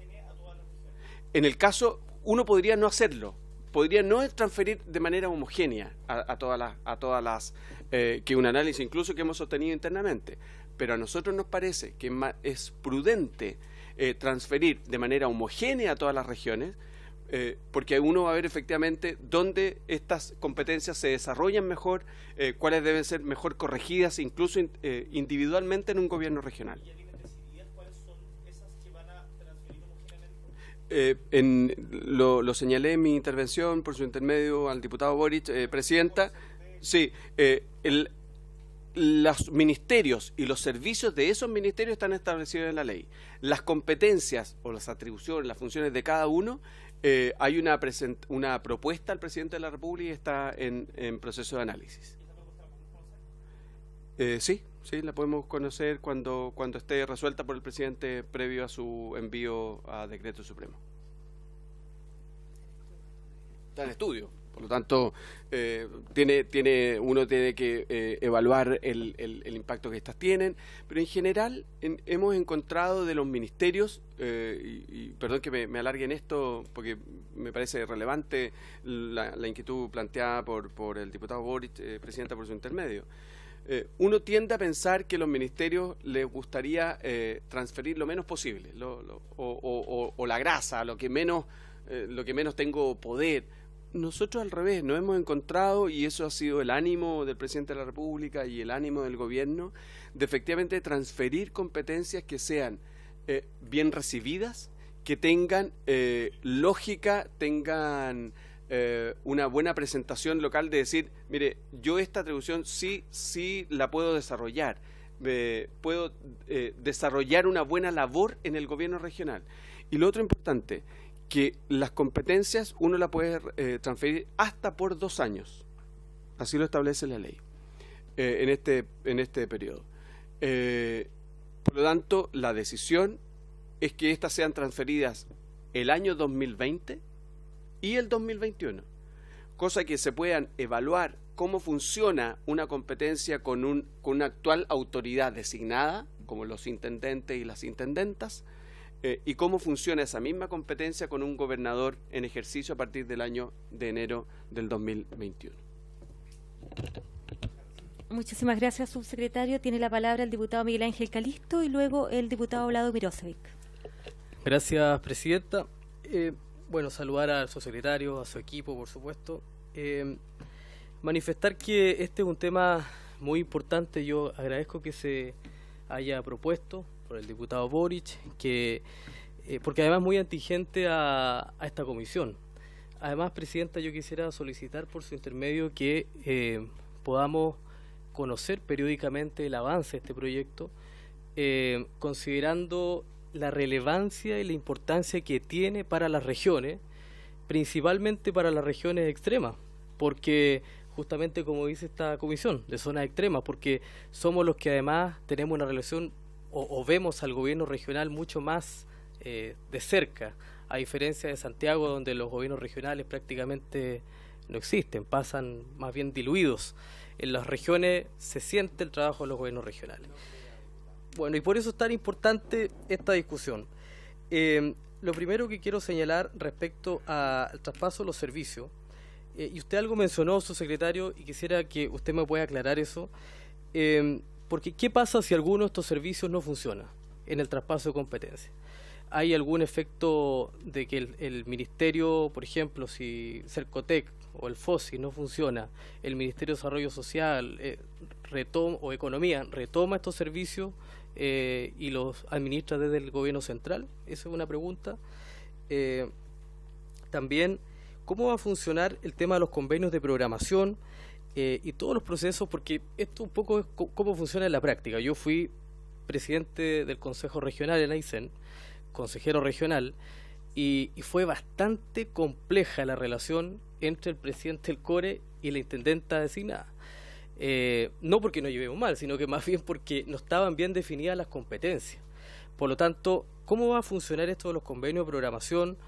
[SPEAKER 5] En el caso, uno podría no hacerlo, podría no transferir de manera homogénea a todas las que un análisis incluso que hemos sostenido internamente, pero a nosotros nos parece que es prudente transferir de manera homogénea a todas las regiones, porque uno va a ver efectivamente dónde estas competencias se desarrollan mejor, cuáles deben ser mejor corregidas, incluso individualmente en un gobierno regional.
[SPEAKER 4] ¿Y alguien decidiría cuáles son esas que van a transferir homogéneamente?
[SPEAKER 5] Lo señalé en mi intervención por su intermedio al diputado Boric, presidenta. Sí, los ministerios y los servicios de esos ministerios están establecidos en la ley. Las competencias o las atribuciones, las funciones de cada uno, hay una propuesta al presidente de la República y está en proceso de análisis. Sí, la podemos conocer cuando esté resuelta por el presidente previo a su envío a decreto supremo. Está en estudio. Por lo tanto, uno tiene que evaluar el impacto que estas tienen, pero en general hemos encontrado de los ministerios, y perdón que me alargue en esto porque me parece relevante la inquietud planteada por el diputado Boric, presidenta, por su intermedio. Uno tiende a pensar que los ministerios les gustaría transferir lo menos posible, o la grasa, lo que menos tengo poder. Nosotros al revés, nos hemos encontrado, y eso ha sido el ánimo del presidente de la República y el ánimo del gobierno, de efectivamente transferir competencias que sean bien recibidas, que tengan lógica, tengan una buena presentación local, de decir, mire, yo esta atribución sí la puedo desarrollar, puedo desarrollar una buena labor en el gobierno regional. Y lo otro importante, que las competencias uno la puede transferir hasta por 2 años. Así lo establece la ley en este periodo. Por lo tanto, la decisión es que éstas sean transferidas el año 2020 y el 2021, cosa que se puedan evaluar cómo funciona una competencia con una actual autoridad designada, como los intendentes y las intendentas, y cómo funciona esa misma competencia con un gobernador en ejercicio a partir del año de enero del 2021.
[SPEAKER 1] Muchísimas gracias, subsecretario. Tiene la palabra el diputado Miguel Ángel Calisto y luego el diputado Vlado Mirosevic.
[SPEAKER 6] Gracias, presidenta. Bueno, saludar al subsecretario, a su equipo, por supuesto. Manifestar que este es un tema muy importante. Yo agradezco que se haya propuesto por el diputado Boric, porque además es muy antigente a esta comisión. Además, presidenta, yo quisiera solicitar por su intermedio que podamos conocer periódicamente el avance de este proyecto, considerando la relevancia y la importancia que tiene para las regiones, principalmente para las regiones extremas, porque justamente como dice esta comisión, de zonas extremas, porque somos los que además tenemos una relación o vemos al gobierno regional mucho más de cerca, a diferencia de Santiago, donde los gobiernos regionales prácticamente no existen, pasan más bien diluidos. En las regiones se siente el trabajo de los gobiernos regionales. Bueno, y por eso es tan importante esta discusión. Lo primero que quiero señalar respecto al traspaso de los servicios, y usted algo mencionó, su secretario, y quisiera que usted me pueda aclarar eso, porque ¿qué pasa si alguno de estos servicios no funciona en el traspaso de competencia? ¿Hay algún efecto de que el ministerio, por ejemplo, si Cercotec o el FOSI no funciona, el Ministerio de Desarrollo Social o Economía retoma estos servicios y los administra desde el gobierno central? Esa es una pregunta. También, ¿cómo va a funcionar el tema de los convenios de programación y todos los procesos? Porque esto un poco es cómo funciona en la práctica. Yo fui presidente del Consejo Regional en Aysén, consejero regional, y fue bastante compleja la relación entre el presidente del CORE y la intendenta designada. No porque nos llevemos mal, sino que más bien porque no estaban bien definidas las competencias. Por lo tanto, ¿cómo va a funcionar esto de los convenios de programación?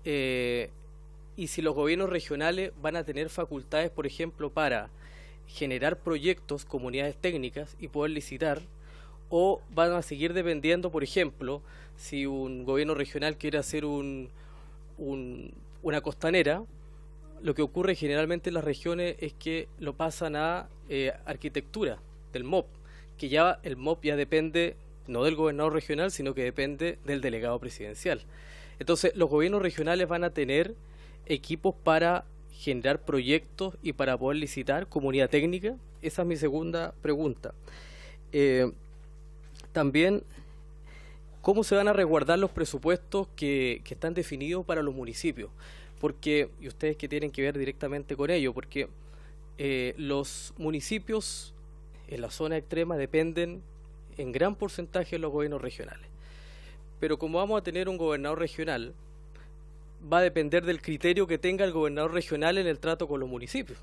[SPEAKER 6] Y si los gobiernos regionales van a tener facultades, por ejemplo, para generar proyectos, comunidades técnicas y poder licitar, o van a seguir dependiendo, por ejemplo, si un gobierno regional quiere hacer una costanera, lo que ocurre generalmente en las regiones es que lo pasan a arquitectura del MOP, que ya el MOP ya depende no del gobernador regional, sino que depende del delegado presidencial. Entonces, los gobiernos regionales van a tener equipos para generar proyectos y para poder licitar, comunidad técnica? Esa es mi segunda pregunta. También, ¿cómo se van a resguardar los presupuestos que están definidos para los municipios? Porque, y ustedes que tienen que ver directamente con ello, porque los municipios en la zona extrema dependen en gran porcentaje de los gobiernos regionales. Pero como vamos a tener un gobernador regional, va a depender del criterio que tenga el gobernador regional en el trato con los municipios.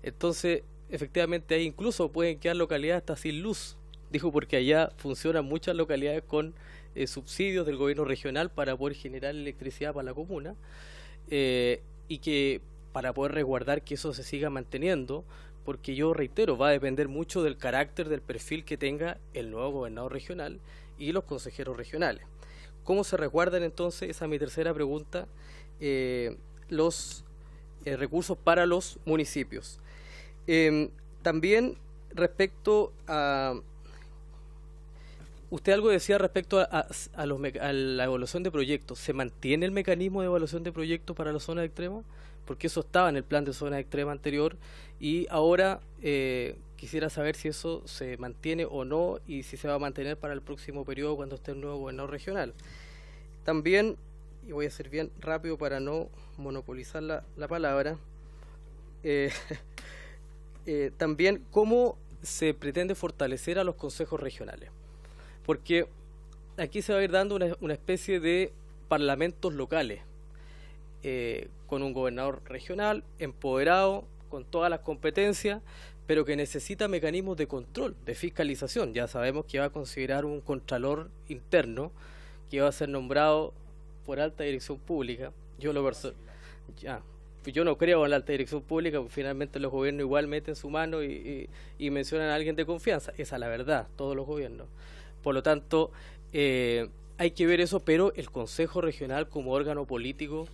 [SPEAKER 6] Entonces, efectivamente, ahí incluso pueden quedar localidades hasta sin luz. Dijo, porque allá funcionan muchas localidades con subsidios del gobierno regional para poder generar electricidad para la comuna, y que para poder resguardar que eso se siga manteniendo, porque yo reitero, va a depender mucho del carácter, del perfil que tenga el nuevo gobernador regional y los consejeros regionales. ¿Cómo se resguardan entonces, esa es mi tercera pregunta, los recursos para los municipios? También respecto a... Usted algo decía respecto a la evaluación de proyectos. ¿Se mantiene el mecanismo de evaluación de proyectos para las zonas extremas? Porque eso estaba en el plan de zonas extremas anterior y ahora quisiera saber si eso se mantiene o no y si se va a mantener para el próximo periodo cuando esté el nuevo gobernador regional. También, y voy a ser bien rápido para no monopolizar la palabra, también cómo se pretende fortalecer a los consejos regionales. Porque aquí se va a ir dando una especie de parlamentos locales, con un gobernador regional empoderado, con todas las competencias, pero que necesita mecanismos de control, de fiscalización. Ya sabemos que va a considerar un contralor interno, que va a ser nombrado por alta dirección pública. Yo no creo en la alta dirección pública, porque finalmente los gobiernos igual meten su mano y mencionan a alguien de confianza. Esa es la verdad, todos los gobiernos. Por lo tanto, hay que ver eso, pero el Consejo Regional como órgano político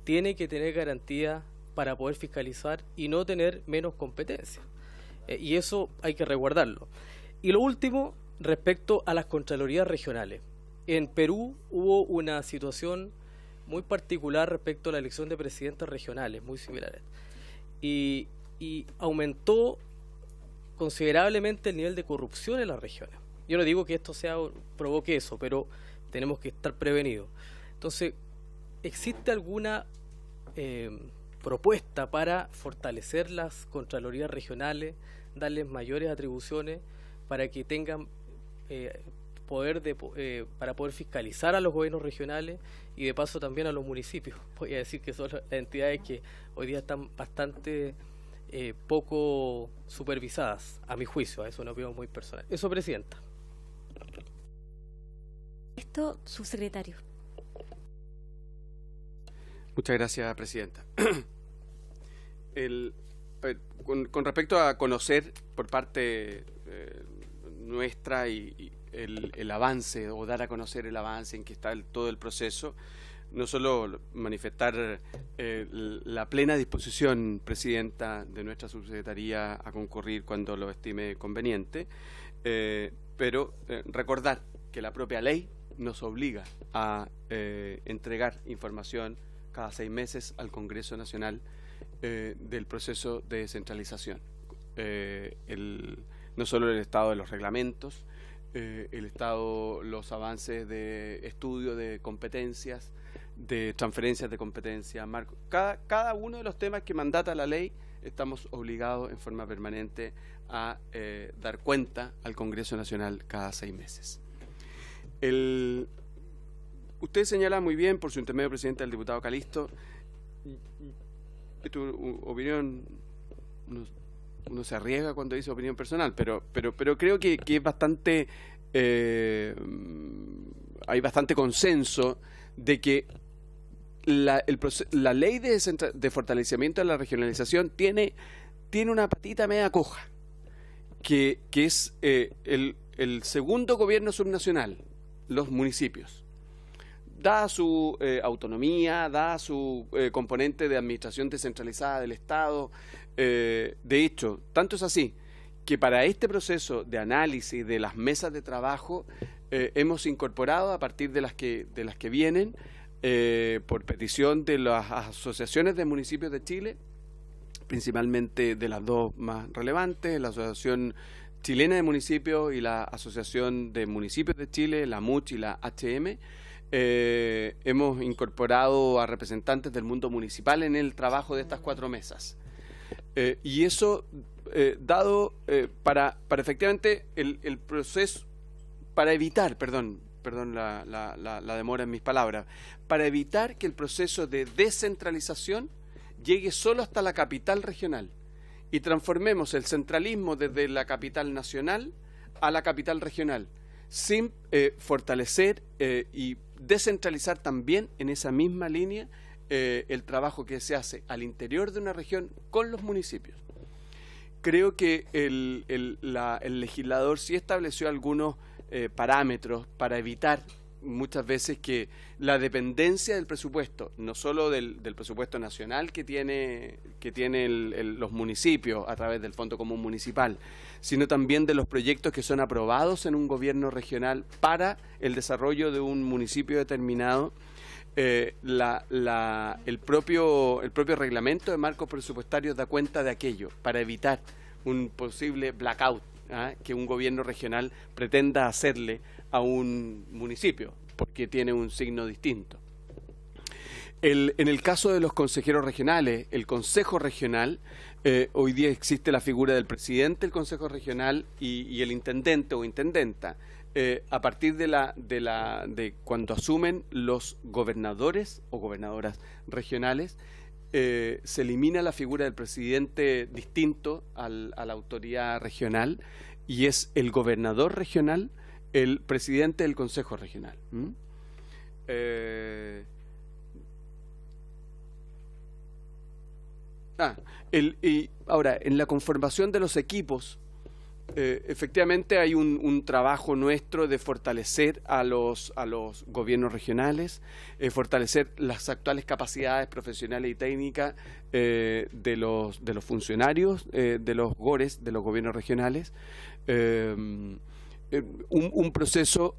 [SPEAKER 6] tiene que tener garantía para poder fiscalizar y no tener menos competencia. Y eso hay que resguardarlo. Y lo último, respecto a las contralorías regionales. En Perú hubo una situación muy particular respecto a la elección de presidentes regionales, muy similares. Y aumentó considerablemente el nivel de corrupción en las regiones. Yo no digo que esto provoque eso, pero tenemos que estar prevenidos. Entonces, ¿existe alguna propuesta para fortalecer las contralorías regionales, darles mayores atribuciones para que tengan para poder fiscalizar a los gobiernos regionales y de paso también a los municipios? Voy a decir que son las entidades que hoy día están bastante poco supervisadas, a mi juicio, eso es una opinión muy personal. Eso, Presidenta.
[SPEAKER 1] Esto, subsecretario.
[SPEAKER 5] Muchas gracias, Presidenta. Con respecto a conocer por parte nuestra y el avance, o dar a conocer el avance en que está todo el proceso, no solo manifestar la plena disposición, Presidenta, de nuestra subsecretaría a concurrir cuando lo estime conveniente, pero recordar que la propia ley nos obliga a entregar información cada 6 meses al Congreso Nacional del proceso de descentralización. No solo el estado de los reglamentos, los avances de estudio de competencias, de transferencias de competencia, cada uno de los temas que mandata la ley, estamos obligados en forma permanente a dar cuenta al Congreso Nacional cada 6 meses. Usted señala muy bien, por su intermedio, Presidente, al diputado Calisto, tu opinión, uno se arriesga cuando dice opinión personal, pero creo que es bastante, hay bastante consenso de que la ley de fortalecimiento de la regionalización tiene una patita media coja, que es el segundo gobierno subnacional, los municipios. Dada su autonomía, dada su componente de administración descentralizada del Estado, de hecho, tanto es así que para este proceso de análisis de las mesas de trabajo hemos incorporado, a partir de las que vienen, por petición de las asociaciones de municipios de Chile, principalmente de las dos más relevantes, la Asociación Chilena de Municipios y la Asociación de Municipios de Chile, la MUCH y la HM. Hemos incorporado a representantes del mundo municipal en el trabajo de estas 4 mesas. Y eso dado para efectivamente el proceso, para evitar, perdón la demora en mis palabras, para evitar que el proceso de descentralización llegue solo hasta la capital regional y transformemos el centralismo desde la capital nacional a la capital regional, sin fortalecer y descentralizar también en esa misma línea el trabajo que se hace al interior de una región con los municipios. Creo que el legislador sí estableció algunos parámetros para evitar muchas veces que la dependencia del presupuesto, no solo del presupuesto nacional que tiene los municipios a través del Fondo Común Municipal, sino también de los proyectos que son aprobados en un gobierno regional para el desarrollo de un municipio determinado. El propio reglamento de marcos presupuestarios da cuenta de aquello, para evitar un posible blackout que un gobierno regional pretenda hacerle a un municipio, porque tiene un signo distinto. En el caso de los consejeros regionales, el Consejo Regional, hoy día existe la figura del presidente del Consejo Regional y el intendente o intendenta. A partir de cuando asumen los gobernadores o gobernadoras regionales, se elimina la figura del presidente distinto a la autoridad regional y es el gobernador regional el presidente del Consejo Regional. Y ahora, en la conformación de los equipos, efectivamente hay un trabajo nuestro de fortalecer a los gobiernos regionales, fortalecer las actuales capacidades profesionales y técnicas de los funcionarios de los GORES, de los gobiernos regionales. Un proceso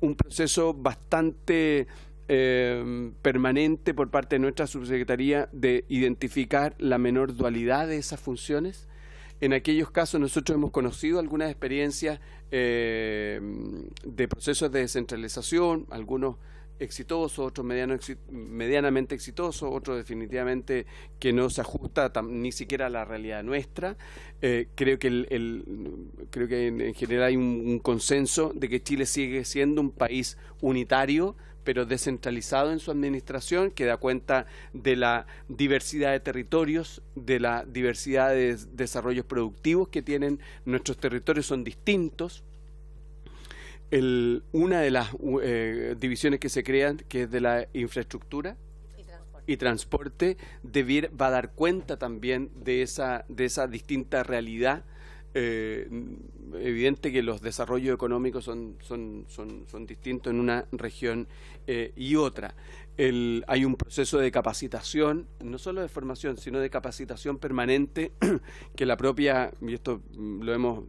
[SPEAKER 5] bastante permanente por parte de nuestra subsecretaría de identificar la menor dualidad de esas funciones. En aquellos casos nosotros hemos conocido algunas experiencias de procesos de descentralización, algunos exitosos, otros medianamente exitosos, otros definitivamente que no se ajusta ni siquiera a la realidad nuestra. Creo que en general hay un consenso de que Chile sigue siendo un país unitario, pero descentralizado en su administración, que da cuenta de la diversidad de territorios, de la diversidad de desarrollos productivos que tienen nuestros territorios, son distintos. Una de las divisiones que se crean, que es de la infraestructura y transporte, va a dar cuenta también de esa distinta realidad. Evidente que los desarrollos económicos son distintos en una región y otra. Hay un proceso de capacitación, no solo de formación, sino de capacitación permanente que la propia, y esto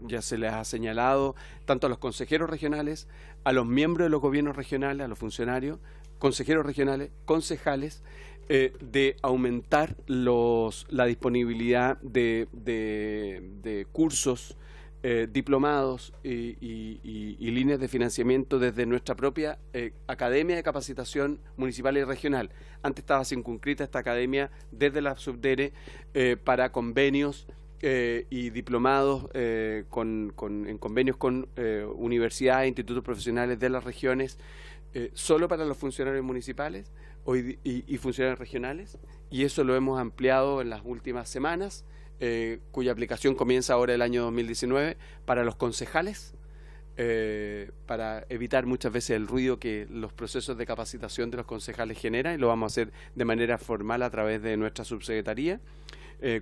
[SPEAKER 5] ya se les ha señalado, tanto a los consejeros regionales, a los miembros de los gobiernos regionales, a los funcionarios, consejeros regionales, concejales, de aumentar la disponibilidad de cursos, diplomados y líneas de financiamiento desde nuestra propia Academia de Capacitación Municipal y Regional. Antes estaba circunscrita esta academia desde la Subdere para convenios y diplomados en convenios con universidades e institutos profesionales de las regiones, solo para los funcionarios municipales y funcionarios regionales, y eso lo hemos ampliado en las últimas semanas, cuya aplicación comienza ahora el año 2019 para los concejales, para evitar muchas veces el ruido que los procesos de capacitación de los concejales generan, y lo vamos a hacer de manera formal a través de nuestra subsecretaría,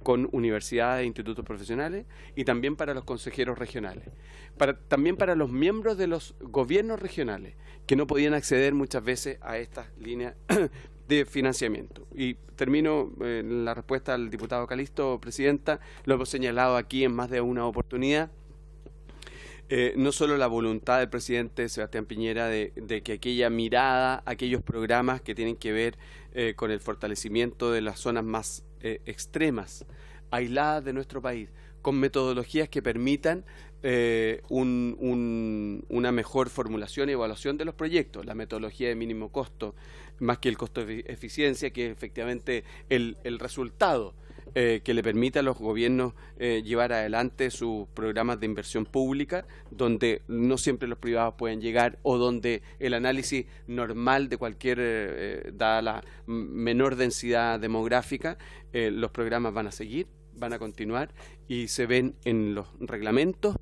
[SPEAKER 5] con universidades e institutos profesionales, y también para los consejeros regionales, también para los miembros de los gobiernos regionales que no podían acceder muchas veces a estas líneas de financiamiento. Y termino la respuesta al diputado Calisto, Presidenta. Lo hemos señalado aquí en más de una oportunidad. no solo la voluntad del presidente Sebastián Piñera de que aquella mirada, aquellos programas que tienen que ver con el fortalecimiento de las zonas más extremas, aisladas de nuestro país, con metodologías que permitan una mejor formulación y evaluación de los proyectos, la metodología de mínimo costo, más que el costo de eficiencia, que es efectivamente el resultado que le permita a los gobiernos llevar adelante sus programas de inversión pública, donde no siempre los privados pueden llegar, o donde el análisis normal de cualquier, dada la menor densidad demográfica, los programas van a seguir, van a continuar, y se ven en los reglamentos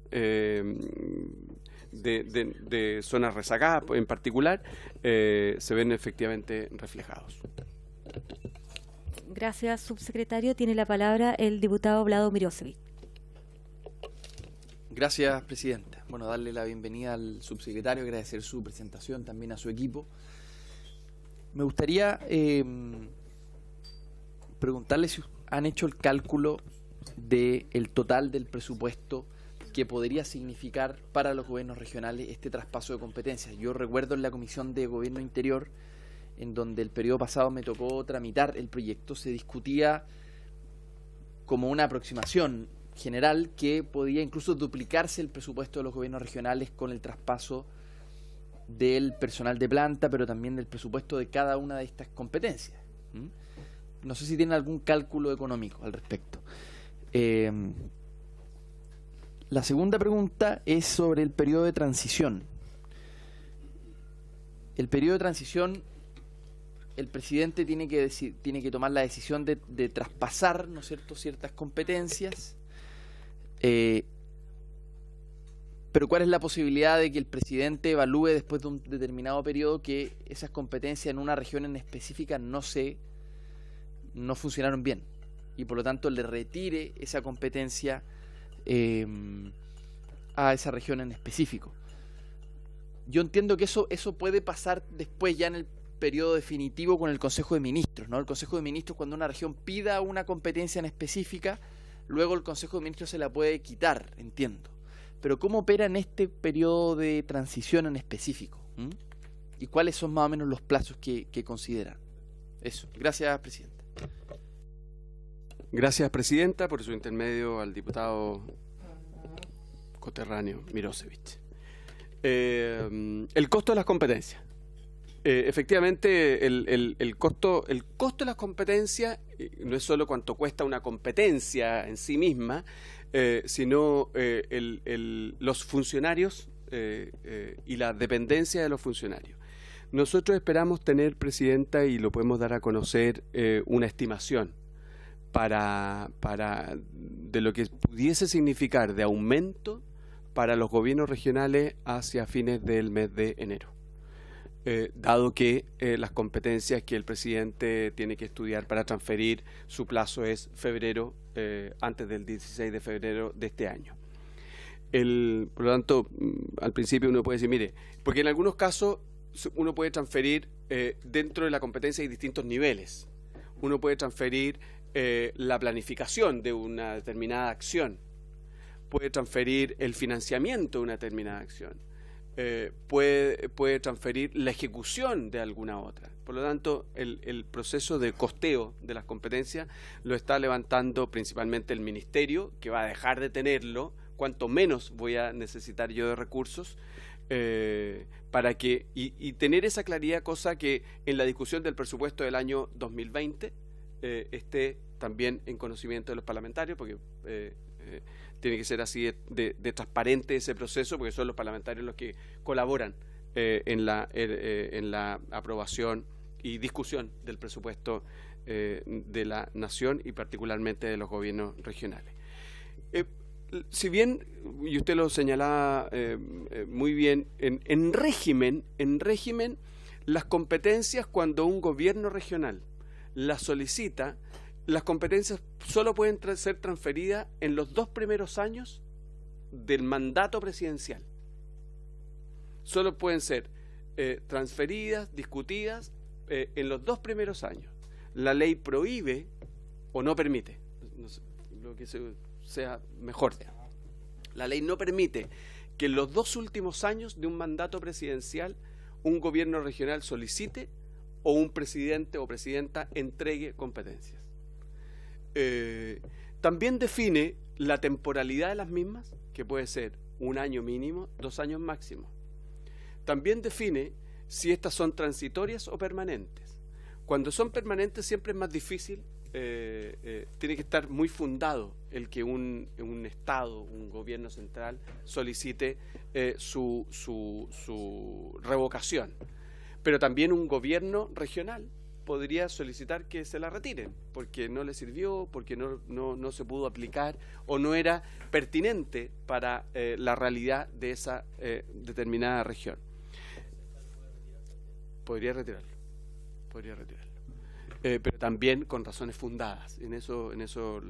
[SPEAKER 5] de zonas rezagadas en particular, se ven efectivamente reflejados.
[SPEAKER 1] Gracias, subsecretario. Tiene la palabra el diputado Vlado Mirosevic.
[SPEAKER 7] Gracias, presidenta. Bueno, darle la bienvenida al subsecretario, agradecer su presentación, también a su equipo. Me gustaría preguntarle si han hecho el cálculo del total del presupuesto que podría significar para los gobiernos regionales este traspaso de competencias. Yo recuerdo en la Comisión de Gobierno Interior, en donde el periodo pasado me tocó tramitar el proyecto, se discutía como una aproximación general que podía incluso duplicarse el presupuesto de los gobiernos regionales con el traspaso del personal de planta, pero también del presupuesto de cada una de estas competencias. No sé si tienen algún cálculo económico al respecto. La segunda pregunta es sobre el periodo de transición. El periodo de transición, el presidente tiene que tomar la decisión de traspasar, ¿no es cierto?, ciertas competencias. Pero ¿cuál es la posibilidad de que el presidente evalúe después de un determinado periodo que esas competencias en una región en específica no funcionaron bien, y por lo tanto le retire esa competencia a esa región en específico? Yo entiendo que eso puede pasar después, ya en el periodo definitivo, con el Consejo de Ministros, ¿no? El Consejo de Ministros, cuando una región pida una competencia en específica, luego el Consejo de Ministros se la puede quitar, entiendo. Pero ¿cómo opera en este periodo de transición en específico? ¿Y cuáles son más o menos los plazos que consideran? Eso. Gracias, presidenta.
[SPEAKER 5] Gracias, presidenta, por su intermedio al diputado coterráneo Mirosevic. El costo de las competencias. Efectivamente, el costo de las competencias no es solo cuánto cuesta una competencia en sí misma, sino los funcionarios y la dependencia de los funcionarios. Nosotros esperamos tener, presidenta, y lo podemos dar a conocer, una estimación de lo que pudiese significar de aumento para los gobiernos regionales hacia fines del mes de enero. Dado que las competencias que el presidente tiene que estudiar para transferir, su plazo es febrero, antes del 16 de febrero de este año. Por lo tanto, al principio uno puede decir, mire, porque en algunos casos uno puede transferir, dentro de la competencia hay distintos niveles. Uno puede transferir la planificación de una determinada acción, puede transferir el financiamiento de una determinada acción, puede transferir la ejecución de alguna otra. Por lo tanto, el proceso de costeo de las competencias lo está levantando principalmente el Ministerio, que va a dejar de tenerlo, cuanto menos voy a necesitar yo de recursos, para que y tener esa claridad, cosa que en la discusión del presupuesto del año 2020 esté también en conocimiento de los parlamentarios, porque tiene que ser así de transparente ese proceso, porque son los parlamentarios los que colaboran en la aprobación y discusión del presupuesto de la nación y particularmente de los gobiernos regionales. Si bien, y usted lo señalaba muy bien, en régimen, las competencias, cuando un gobierno regional las solicita, las competencias solo pueden ser transferidas en los 2 primeros años del mandato presidencial. Solo pueden ser transferidas, discutidas en los 2 primeros años. La ley prohíbe o no permite, no sé, lo que sea mejor. La ley no permite que en los 2 últimos años de un mandato presidencial un gobierno regional solicite o un presidente o presidenta entregue competencias. También define la temporalidad de las mismas, que puede ser 1 año mínimo, 2 años máximo. También define si estas son transitorias o permanentes. Cuando son permanentes siempre es más difícil, tiene que estar muy fundado el que un Estado, un gobierno central solicite su revocación. Pero también un gobierno regional podría solicitar que se la retiren, porque no le sirvió, porque no se pudo aplicar o no era pertinente para la realidad de esa determinada región. Podría retirarlo. Pero también con razones fundadas, en eso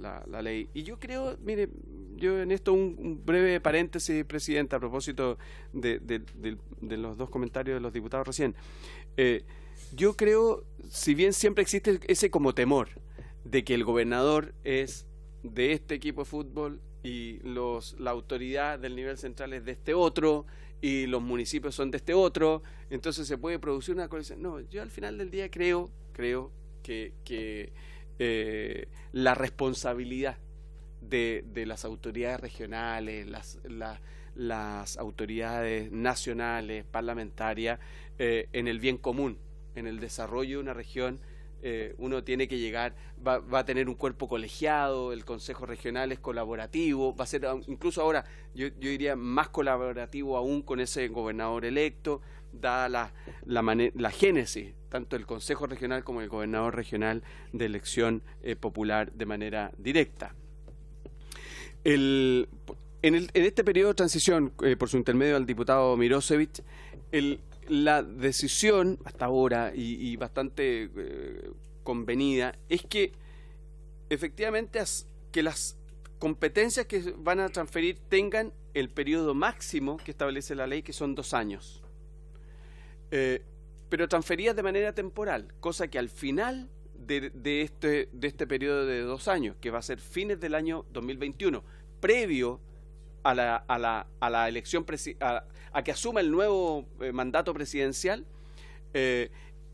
[SPEAKER 5] la ley. Y yo creo, mire, yo en esto un breve paréntesis, Presidenta, a propósito de los 2 comentarios de los diputados recién. Yo creo, si bien siempre existe ese como temor de que el gobernador es de este equipo de fútbol y la autoridad del nivel central es de este otro y los municipios son de este otro, entonces se puede producir una coalición. No, yo al final del día creo que la responsabilidad de las autoridades regionales, las autoridades nacionales, parlamentarias, en el bien común, en el desarrollo de una región, uno tiene que llegar, va a tener un cuerpo colegiado, el Consejo Regional es colaborativo, va a ser incluso ahora, yo diría, más colaborativo aún con ese gobernador electo, dada la génesis, tanto el Consejo Regional como el gobernador regional de elección popular de manera directa. En este periodo de transición, por su intermedio al diputado Mirosevic, la decisión hasta ahora y bastante convenida es que efectivamente que las competencias que van a transferir tengan el periodo máximo que establece la ley, que son 2 años, pero transferidas de manera temporal, cosa que al final de este periodo de 2 años, que va a ser fines del año 2021, previo a la elección, a que asuma el nuevo mandato presidencial,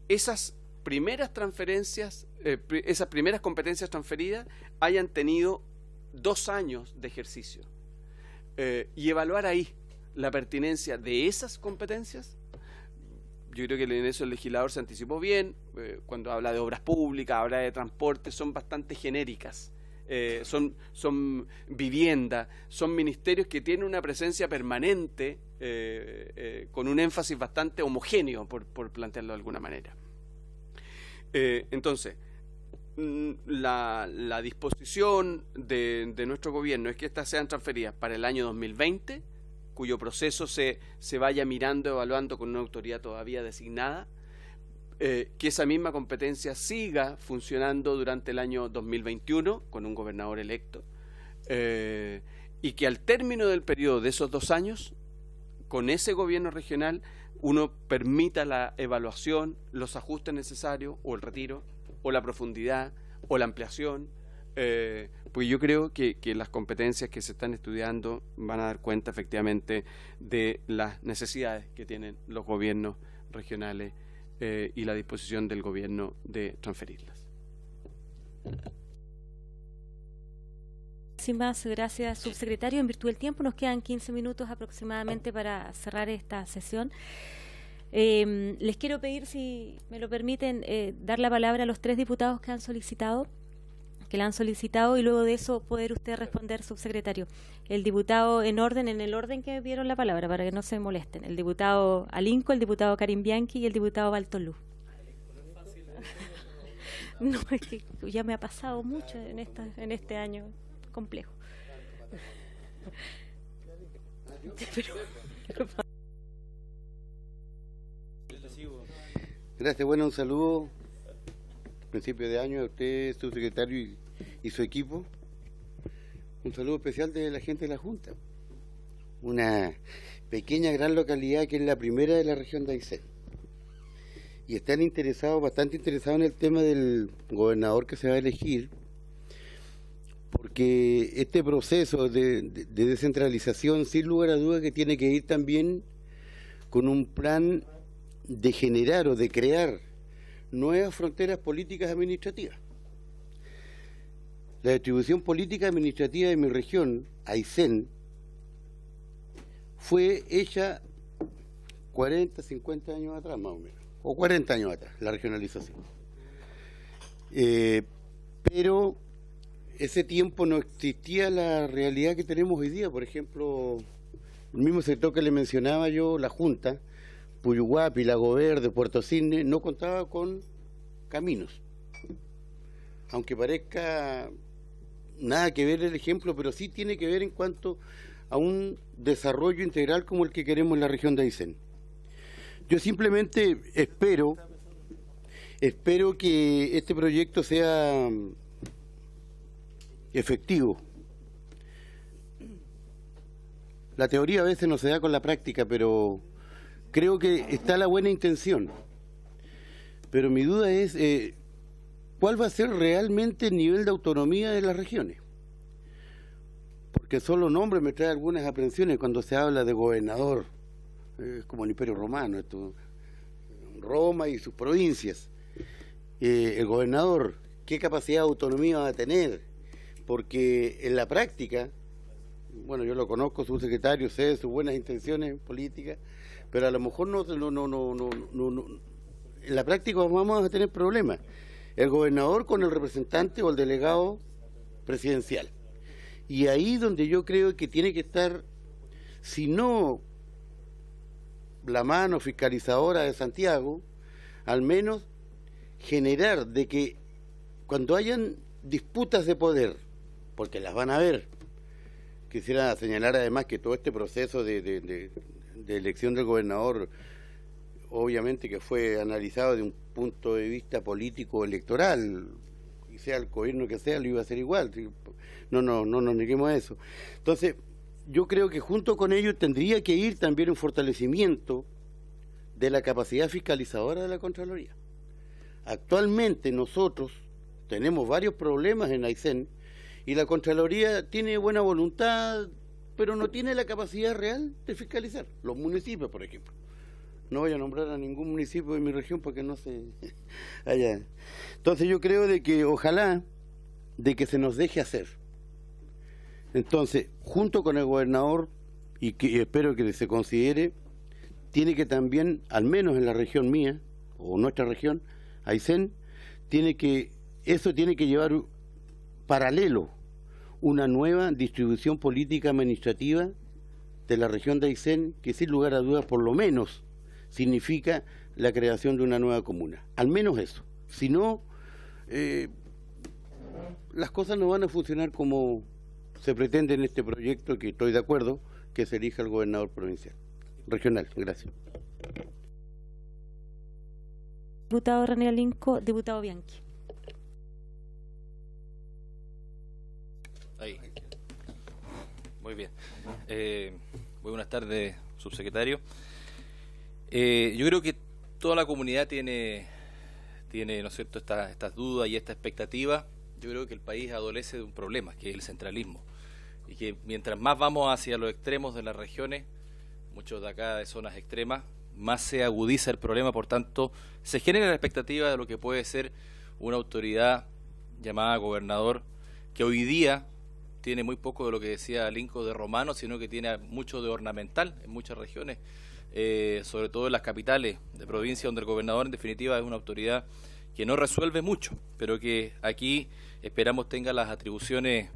[SPEAKER 5] esas primeras transferencias, esas primeras competencias transferidas hayan tenido 2 años de ejercicio, y evaluar ahí la pertinencia de esas competencias. Yo creo que en eso el legislador se anticipó bien, cuando habla de obras públicas, habla de transporte, son bastante genéricas. Son vivienda, son ministerios que tienen una presencia permanente, con un énfasis bastante homogéneo, por plantearlo de alguna manera. Entonces, la disposición de nuestro gobierno es que estas sean transferidas para el año 2020, cuyo proceso se vaya mirando, evaluando con una autoridad todavía designada, que esa misma competencia siga funcionando durante el año 2021 con un gobernador electo, y que al término del periodo de esos 2 años, con ese gobierno regional, uno permita la evaluación, los ajustes necesarios, o el retiro, o la profundidad, o la ampliación, pues yo creo que las competencias que se están estudiando van a dar cuenta efectivamente de las necesidades que tienen los gobiernos regionales, y la disposición del gobierno de transferirlas.
[SPEAKER 1] Muchísimas gracias, subsecretario. En virtud del tiempo nos quedan 15 minutos aproximadamente para cerrar esta sesión. Les quiero pedir, si me lo permiten, dar la palabra a los 3 diputados que la han solicitado, y luego de eso poder usted responder, subsecretario. El diputado en el orden que vieron la palabra, para que no se molesten. El diputado Alinco, el diputado Karim Bianchi y el diputado Baltolú. No, es que ya me ha pasado mucho en este año complejo.
[SPEAKER 3] Gracias, bueno, un saludo principio de año a usted, subsecretario, y su equipo. Un saludo especial de la gente de la Junta. Una pequeña, gran localidad que es la primera de la región de Aysén. Y están bastante interesados en el tema del gobernador que se va a elegir, porque este proceso de descentralización, sin lugar a dudas, que tiene que ir también con un plan de generar o de crear nuevas fronteras políticas administrativas. La distribución política administrativa de mi región, Aysén, fue hecha 40, 50 años atrás más o menos, o 40 años atrás, la regionalización. Pero ese tiempo no existía la realidad que tenemos hoy día. Por ejemplo, el mismo sector que le mencionaba yo, la Junta, Puyuhuapi, Lago Verde, Puerto Cisne, no contaba con caminos. Aunque parezca nada que ver el ejemplo, pero sí tiene que ver en cuanto a un desarrollo integral como el que queremos en la región de Aysén. Yo simplemente espero que este proyecto sea efectivo. La teoría a veces no se da con la práctica, pero creo que está la buena intención. Pero mi duda es, ¿cuál va a ser realmente el nivel de autonomía de las regiones? Porque solo nombre me trae algunas aprensiones cuando se habla de gobernador. Es como el Imperio Romano, esto, Roma y sus provincias. El gobernador, ¿qué capacidad de autonomía va a tener? Porque en la práctica, bueno, yo lo conozco, su secretario, sé sus buenas intenciones políticas, pero a lo mejor no, en la práctica vamos a tener problemas. El gobernador con el representante o el delegado presidencial. Y ahí donde yo creo que tiene que estar, si no la mano fiscalizadora de Santiago, al menos generar de que cuando hayan disputas de poder, porque las van a haber, quisiera señalar además que todo este proceso de elección del gobernador, obviamente que fue analizado de un punto de vista político electoral, y sea el gobierno que sea, lo iba a hacer igual, no nos neguemos a eso. Entonces, yo creo que junto con ello tendría que ir también un fortalecimiento de la capacidad fiscalizadora de la Contraloría. Actualmente nosotros tenemos varios problemas en Aysén y la Contraloría tiene buena voluntad, pero no tiene la capacidad real de fiscalizar. Los municipios, por ejemplo. No voy a nombrar a ningún municipio de mi región porque no sé allá. Entonces yo creo de que ojalá de que se nos deje hacer. Entonces, junto con el gobernador, y espero que se considere, tiene que también, al menos en la región mía, o nuestra región, Aysén, eso tiene que llevar paralelo una nueva distribución política administrativa de la región de Aysén, que sin lugar a dudas, por lo menos, significa la creación de una nueva comuna. Al menos eso. Si no, las cosas no van a funcionar como se pretende en este proyecto, que estoy de acuerdo, que se elija el gobernador provincial, regional. Gracias.
[SPEAKER 1] Diputado René Alinco, diputado Bianchi.
[SPEAKER 8] Ahí. Muy bien. Muy buenas tardes, subsecretario. Yo creo que toda la comunidad tiene ¿no es cierto?, estas dudas y esta expectativa. Yo creo que el país adolece de un problema, que es el centralismo. Y que mientras más vamos hacia los extremos de las regiones, muchos de acá de zonas extremas, más se agudiza el problema. Por tanto, se genera la expectativa de lo que puede ser una autoridad llamada gobernador, que hoy día tiene muy poco de lo que decía Alinco de romano, sino que tiene mucho de ornamental en muchas regiones, sobre todo en las capitales de provincia, donde el gobernador en definitiva es una autoridad que no resuelve mucho, pero que aquí esperamos tenga las atribuciones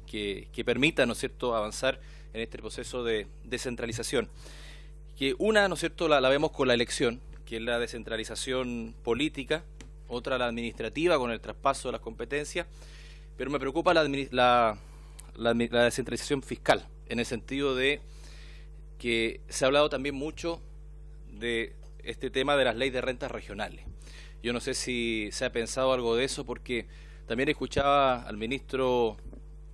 [SPEAKER 8] que permitan, ¿no es cierto?, avanzar en este proceso de descentralización. Que una, ¿no es cierto?, la vemos con la elección, que es la descentralización política, otra la administrativa con el traspaso de las competencias, pero me preocupa la descentralización fiscal, en el sentido de que se ha hablado también mucho de este tema de las leyes de rentas regionales. Yo no sé si se ha pensado algo de eso, porque también escuchaba al ministro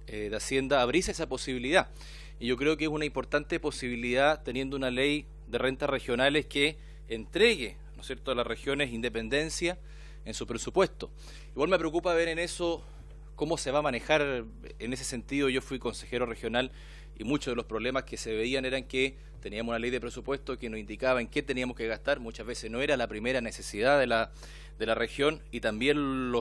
[SPEAKER 8] de Hacienda abrirse esa posibilidad. Y yo creo que es una importante posibilidad, teniendo una ley de rentas regionales que entregue, ¿no es cierto?, a las regiones independencia en su presupuesto. Igual me preocupa ver en eso cómo se va a manejar en ese sentido. Yo fui consejero regional y muchos de los problemas que se veían eran que teníamos una ley de presupuesto que nos indicaba en qué teníamos que gastar, muchas veces no era la primera necesidad de la región, y también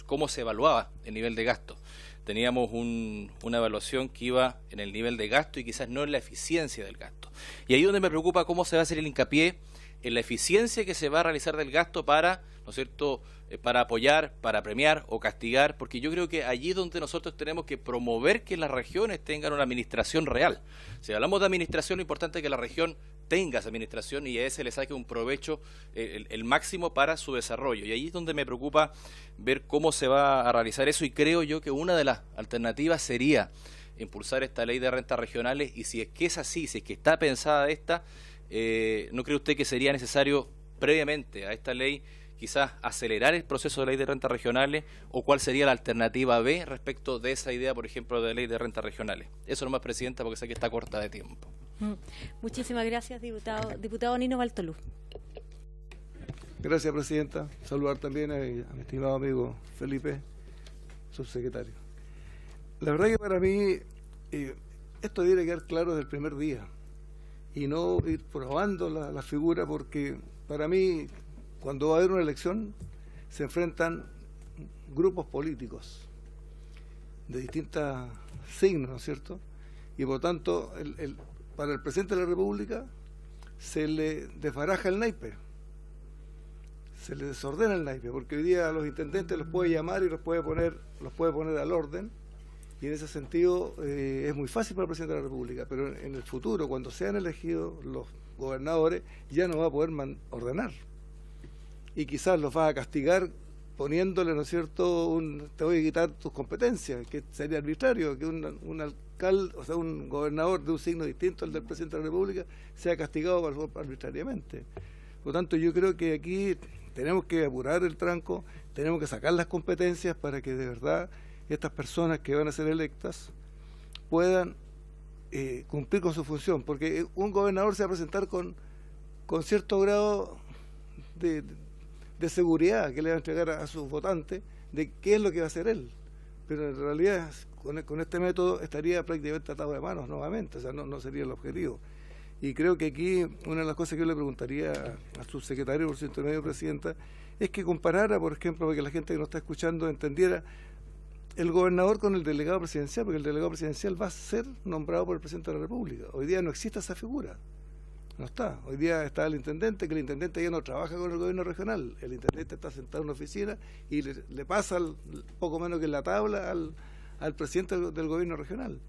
[SPEAKER 8] cómo se evaluaba el nivel de gasto. Teníamos una evaluación que iba en el nivel de gasto y quizás no en la eficiencia del gasto. Y ahí es donde me preocupa cómo se va a hacer el hincapié en la eficiencia que se va a realizar del gasto para, ¿no es cierto?, para apoyar, para premiar o castigar, porque yo creo que allí es donde nosotros tenemos que promover que las regiones tengan una administración real. Si hablamos de administración, lo importante es que la región tenga esa administración y a ese le saque un provecho el máximo para su desarrollo. Y ahí es donde me preocupa ver cómo se va a realizar eso, y creo yo que una de las alternativas sería impulsar esta ley de rentas regionales, y si es que es así, si es que está pensada esta, ¿no cree usted que sería necesario previamente a esta ley quizás acelerar el proceso de ley de rentas regionales, o cuál sería la alternativa B respecto de esa idea, por ejemplo, de ley de rentas regionales? Eso nomás, Presidenta, porque sé que está corta de tiempo.
[SPEAKER 1] Muchísimas gracias, diputado. Diputado Nino Valtolú.
[SPEAKER 9] Gracias, Presidenta. Saludar también a mi estimado amigo Felipe, subsecretario. La verdad que para mí esto debería quedar claro desde el primer día y no ir probando la figura, porque para mí, cuando va a haber una elección, se enfrentan grupos políticos de distintos signos, ¿no es cierto? Y por tanto, para el presidente de la República se le desbaraja el naipe, se le desordena el naipe, porque hoy día a los intendentes los puede llamar y los puede poner al orden, y en ese sentido es muy fácil para el presidente de la República, pero en el futuro, cuando sean elegidos los gobernadores, ya no va a poder ordenar. Y quizás los va a castigar poniéndole, ¿no es cierto?, te voy a quitar tus competencias, que sería arbitrario que un alcalde, o sea, un gobernador de un signo distinto al del presidente de la República sea castigado arbitrariamente. Por lo tanto, yo creo que aquí tenemos que apurar el tranco, tenemos que sacar las competencias para que de verdad estas personas que van a ser electas puedan cumplir con su función, porque un gobernador se va a presentar con cierto grado de seguridad que le va a entregar a sus votantes de qué es lo que va a hacer él, pero en realidad con este método estaría prácticamente atado de manos nuevamente, o sea, no sería el objetivo. Y creo que aquí una de las cosas que yo le preguntaría al subsecretario, por cierto, medio Presidenta, es que comparara, por ejemplo, para que la gente que nos está escuchando entendiera el gobernador con el delegado presidencial, porque el delegado presidencial va a ser nombrado por el presidente de la República. Hoy día no existe esa figura. No está. Hoy día está el intendente, que el intendente ya no trabaja con el gobierno regional. El intendente está sentado en una oficina y le pasa poco menos que en la tabla al presidente del gobierno regional.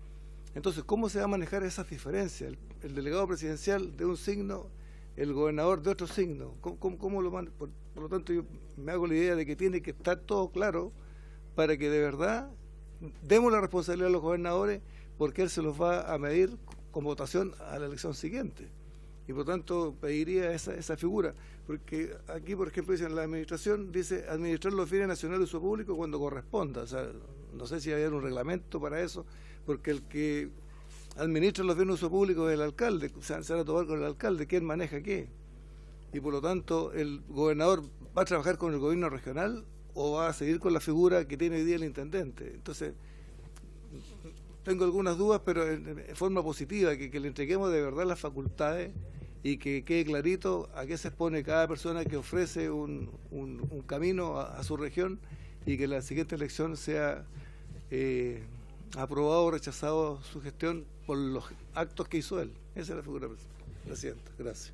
[SPEAKER 9] Entonces, ¿cómo se va a manejar esas diferencias? El delegado presidencial de un signo, el gobernador de otro signo. ¿Cómo lo maneja? Por lo tanto, yo me hago la idea de que tiene que estar todo claro para que de verdad demos la responsabilidad a los gobernadores, porque él se los va a medir con votación a la elección siguiente. Y por tanto pediría esa figura, porque aquí, por ejemplo, dicen la administración, dice administrar los bienes nacionales de uso público cuando corresponda. O sea, no sé si hay un reglamento para eso, porque el que administra los bienes de uso público es el alcalde, o sea, se van a tomar con el alcalde, ¿quién maneja qué? Y por lo tanto, ¿el gobernador va a trabajar con el gobierno regional o va a seguir con la figura que tiene hoy día el intendente? Entonces, tengo algunas dudas, pero en forma positiva, que le entreguemos de verdad las facultades y que quede clarito a qué se expone cada persona que ofrece un camino a su región, y que la siguiente elección sea aprobado o rechazado su gestión por los actos que hizo él. Esa es la figura, Presidenta. Gracias.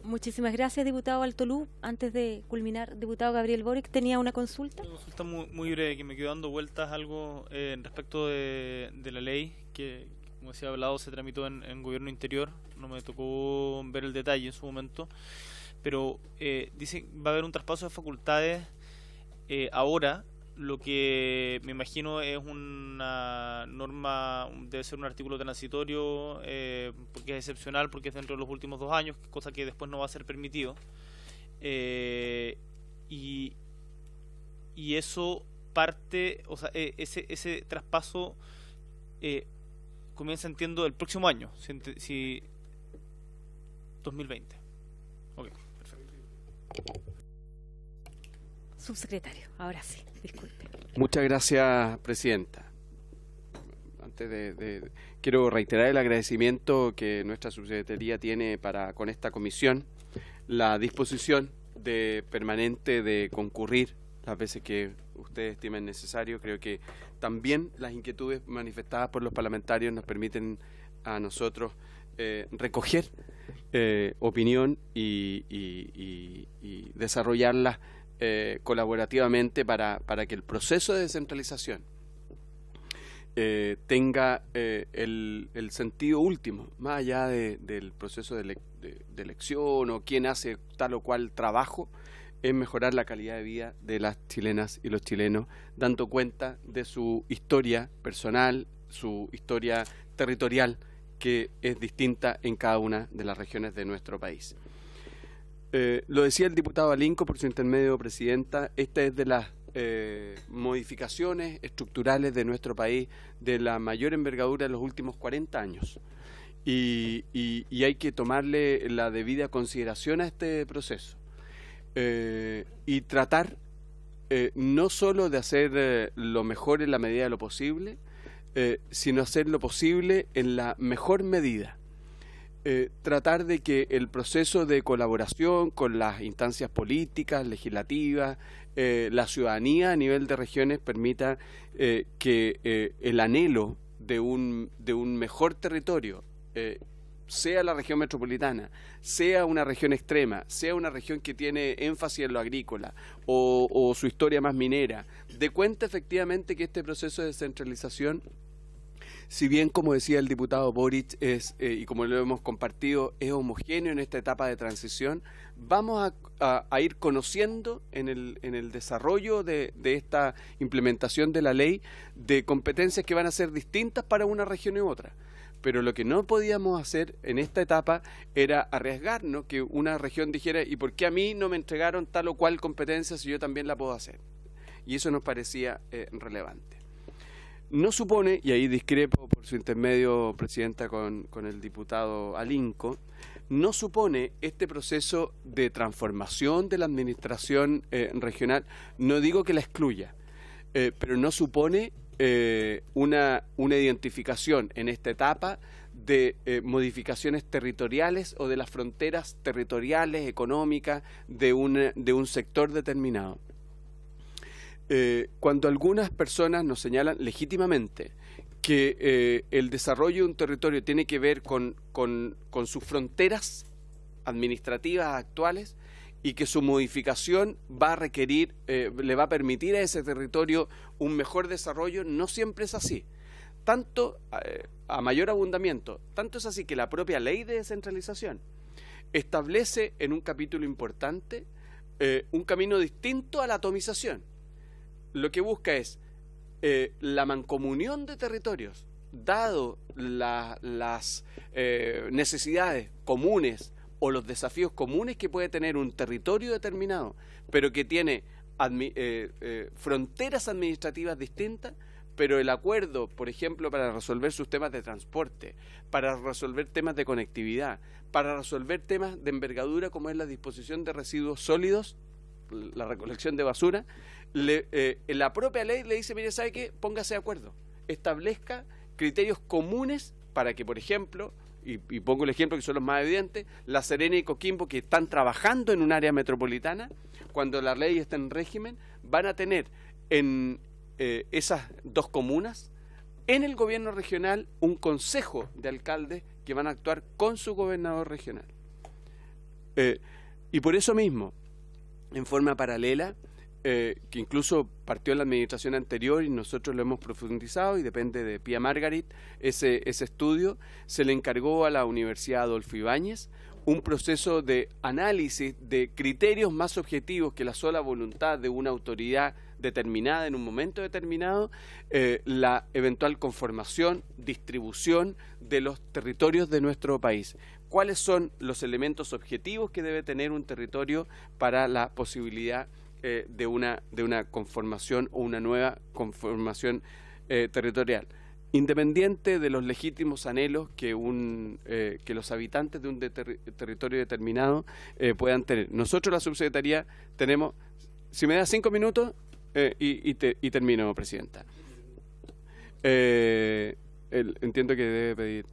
[SPEAKER 1] Muchísimas gracias, diputado Valtolú. Antes de culminar, diputado Gabriel Boric, ¿tenía una consulta?
[SPEAKER 4] Una consulta muy breve, que me quedó dando vueltas algo respecto de la ley, que, como decía hablado, se tramitó en gobierno interior. No me tocó ver el detalle en su momento, pero dice va a haber un traspaso de facultades ahora. Lo que me imagino es una norma, debe ser un artículo transitorio, porque es excepcional, porque es dentro de los últimos 2 años, cosa que después no va a ser permitido. Y eso parte, o sea, ese traspaso comienza, entiendo, el próximo año, si 2020. Ok, perfecto.
[SPEAKER 1] subsecretario. Ahora sí, disculpe.
[SPEAKER 5] Muchas gracias, presidenta. Quiero reiterar el agradecimiento que nuestra subsecretaría tiene con esta comisión, la disposición permanente de concurrir las veces que ustedes estimen necesario. Creo que también las inquietudes manifestadas por los parlamentarios nos permiten a nosotros recoger opinión y desarrollarlas colaborativamente para que el proceso de descentralización tenga el sentido último, más allá del proceso de elección o quién hace tal o cual trabajo, es mejorar la calidad de vida de las chilenas y los chilenos, dando cuenta de su historia personal, su historia territorial, que es distinta en cada una de las regiones de nuestro país. Lo decía el diputado Alinco por su intermedio, presidenta, esta es de las modificaciones estructurales de nuestro país de la mayor envergadura de los últimos 40 años. Y hay que tomarle la debida consideración a este proceso. Y tratar no solo de hacer lo mejor en la medida de lo posible, sino hacer lo posible en la mejor medida. Tratar de que el proceso de colaboración con las instancias políticas, legislativas, la ciudadanía a nivel de regiones permita que el anhelo de un mejor territorio, sea la región metropolitana, sea una región extrema, sea una región que tiene énfasis en lo agrícola o su historia más minera, dé cuenta efectivamente que este proceso de descentralización, si bien, como decía el diputado Boric, y como lo hemos compartido, es homogéneo en esta etapa de transición, vamos a ir conociendo en el desarrollo de esta implementación de la ley de competencias que van a ser distintas para una región y otra. Pero lo que no podíamos hacer en esta etapa era arriesgarnos que una región dijera, ¿y por qué a mí no me entregaron tal o cual competencia si yo también la puedo hacer? Y eso nos parecía relevante. No supone, y ahí discrepo por su intermedio, presidenta, con el diputado Alinco, no supone este proceso de transformación de la administración regional, no digo que la excluya, pero no supone una identificación en esta etapa de modificaciones territoriales o de las fronteras territoriales, económicas de un sector determinado. Cuando algunas personas nos señalan legítimamente que el desarrollo de un territorio tiene que ver con sus fronteras administrativas actuales y que su modificación va a requerir, le va a permitir a ese territorio un mejor desarrollo, no siempre es así. Tanto a mayor abundamiento, tanto es así que la propia ley de descentralización establece en un capítulo importante un camino distinto a la atomización. Lo que busca es la mancomunión de territorios, dado las necesidades comunes o los desafíos comunes que puede tener un territorio determinado, pero que tiene fronteras administrativas distintas, pero el acuerdo, por ejemplo, para resolver sus temas de transporte, para resolver temas de conectividad, para resolver temas de envergadura como es la disposición de residuos sólidos, la recolección de basura, la propia ley le dice, mire, ¿sabe qué? Póngase de acuerdo, establezca criterios comunes para que, por ejemplo, y pongo el ejemplo que son los más evidentes, La Serena y Coquimbo, que están trabajando en un área metropolitana, cuando la ley está en régimen, van a tener en esas dos comunas, en el gobierno regional, un consejo de alcaldes que van a actuar con su gobernador regional. Y por eso mismo, en forma paralela, que incluso partió en la administración anterior y nosotros lo hemos profundizado y depende de Pia Margarit, ese estudio, se le encargó a la Universidad Adolfo Ibáñez un proceso de análisis de criterios más objetivos que la sola voluntad de una autoridad determinada en un momento determinado, la eventual conformación, distribución de los territorios de nuestro país. ¿Cuáles son los elementos objetivos que debe tener un territorio para la posibilidad de una conformación o una nueva conformación territorial? Independiente de los legítimos anhelos que los habitantes de un territorio determinado puedan tener. Nosotros, la subsecretaría, tenemos si me da 5 minutos y termino, Presidenta. Entiendo que debe pedir.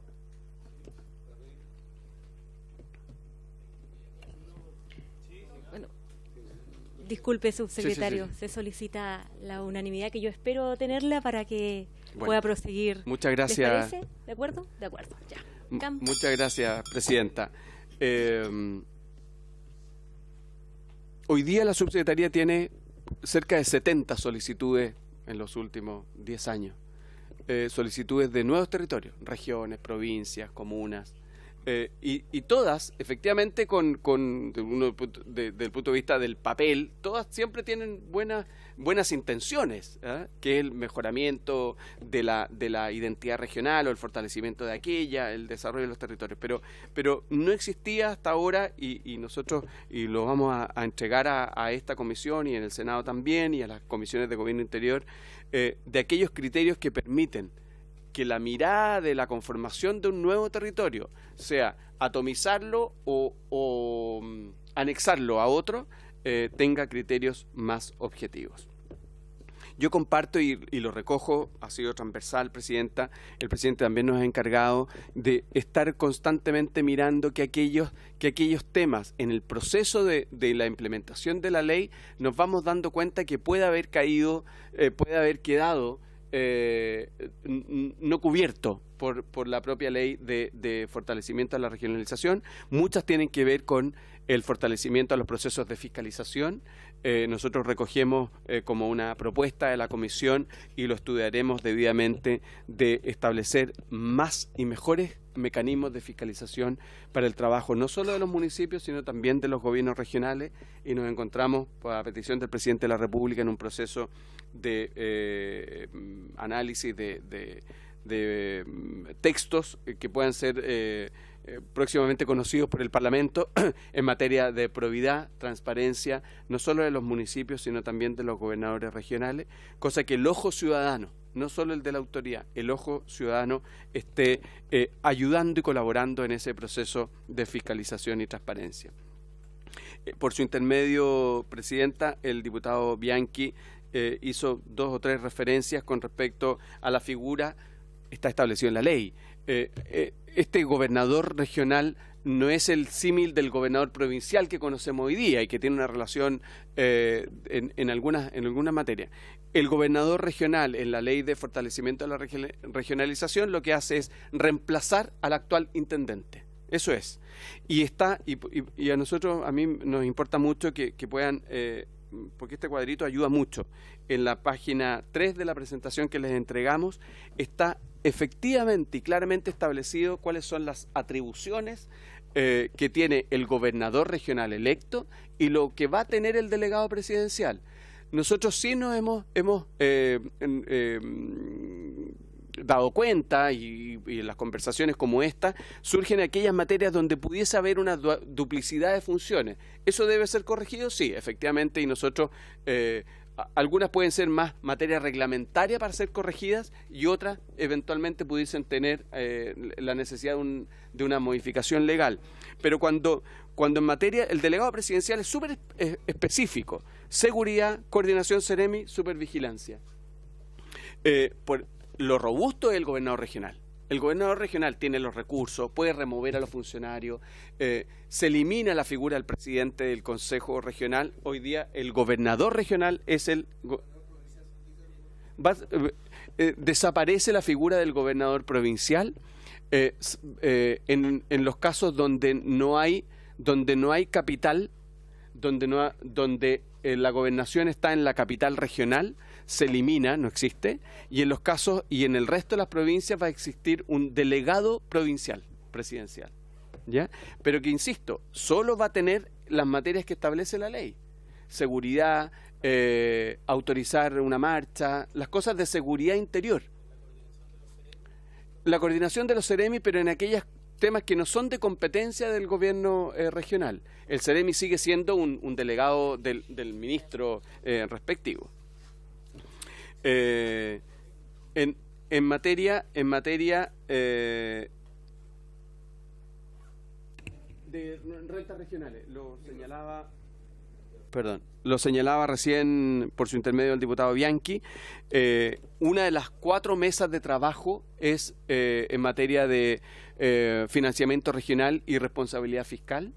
[SPEAKER 1] Disculpe, subsecretario,
[SPEAKER 5] Sí.
[SPEAKER 1] se solicita la unanimidad que yo espero tenerla para que
[SPEAKER 5] Bueno,
[SPEAKER 1] pueda proseguir.
[SPEAKER 5] muchas gracias.
[SPEAKER 1] ¿Les parece? ¿De acuerdo? De acuerdo, ya.
[SPEAKER 5] Muchas gracias, Presidenta. Hoy día la subsecretaría tiene cerca de 70 solicitudes en los últimos 10 años. Solicitudes de nuevos territorios, regiones, provincias, comunas. Y todas, efectivamente, del punto de vista del papel, todas siempre tienen buenas intenciones, que es el mejoramiento de la identidad regional o el fortalecimiento de aquella, el desarrollo de los territorios. Pero no existía hasta ahora, y nosotros lo vamos a entregar a esta comisión y en el Senado también, y a las comisiones de gobierno interior, de aquellos criterios que permiten que la mirada de la conformación de un nuevo territorio sea atomizarlo o anexarlo a otro, tenga criterios más objetivos. Yo comparto y lo recojo, ha sido transversal, Presidenta. El Presidente también nos ha encargado de estar constantemente mirando que aquellos temas en el proceso de la implementación de la ley nos vamos dando cuenta que puede haber quedado no cubierto por la propia ley de fortalecimiento a la regionalización. Muchas tienen que ver con el fortalecimiento a los procesos de fiscalización. Nosotros recogemos como una propuesta de la Comisión y lo estudiaremos debidamente, de establecer más y mejores mecanismos de fiscalización para el trabajo no solo de los municipios, sino también de los gobiernos regionales, y nos encontramos, por la petición del Presidente de la República, en un proceso de análisis de textos que puedan ser próximamente conocidos por el Parlamento en materia de probidad, transparencia, no solo de los municipios, sino también de los gobernadores regionales, cosa que el ojo ciudadano, no solo el de la autoridad, el ojo ciudadano esté ayudando y colaborando en ese proceso de fiscalización y transparencia. Por su intermedio, Presidenta, el diputado Bianchi hizo 2 o 3 referencias con respecto a la figura, está establecido en la ley. Este gobernador regional no es el símil del gobernador provincial que conocemos hoy día y que tiene una relación en algunas materias. El gobernador regional, en la ley de fortalecimiento de la regionalización, lo que hace es reemplazar al actual intendente. Eso es. Y a nosotros, a mí nos importa mucho que puedan, porque este cuadrito ayuda mucho. En la página 3 de la presentación que les entregamos está efectivamente y claramente establecido cuáles son las atribuciones que tiene el gobernador regional electo y lo que va a tener el delegado presidencial. Nosotros sí nos hemos dado cuenta, y en las conversaciones como esta, surgen aquellas materias donde pudiese haber una duplicidad de funciones. ¿Eso debe ser corregido? Sí, efectivamente, y nosotros, algunas pueden ser más materia reglamentaria para ser corregidas y otras eventualmente pudiesen tener la necesidad de una modificación legal. Pero cuando en materia, el delegado presidencial es súper específico: seguridad, coordinación Seremi, supervigilancia. Por lo robusto es el gobernador regional. El gobernador regional tiene los recursos, puede remover a los funcionarios, se elimina la figura del presidente del Consejo Regional. Hoy día el gobernador regional es desaparece la figura del gobernador provincial en los casos donde no hay capital, donde la gobernación está en la capital regional, se elimina, no existe, y en los casos y en el resto de las provincias va a existir un delegado provincial presidencial, ¿ya? Pero que, insisto, solo va a tener las materias que establece la ley: seguridad, autorizar una marcha, las cosas de seguridad interior, la coordinación de los Seremi, pero en aquellos temas que no son de competencia del gobierno regional. El Seremi sigue siendo un delegado del ministro respectivo. En materia de rentas regionales, lo señalaba lo señalaba recién por su intermedio el diputado Bianchi, una de las 4 mesas de trabajo es en materia de financiamiento regional y responsabilidad fiscal.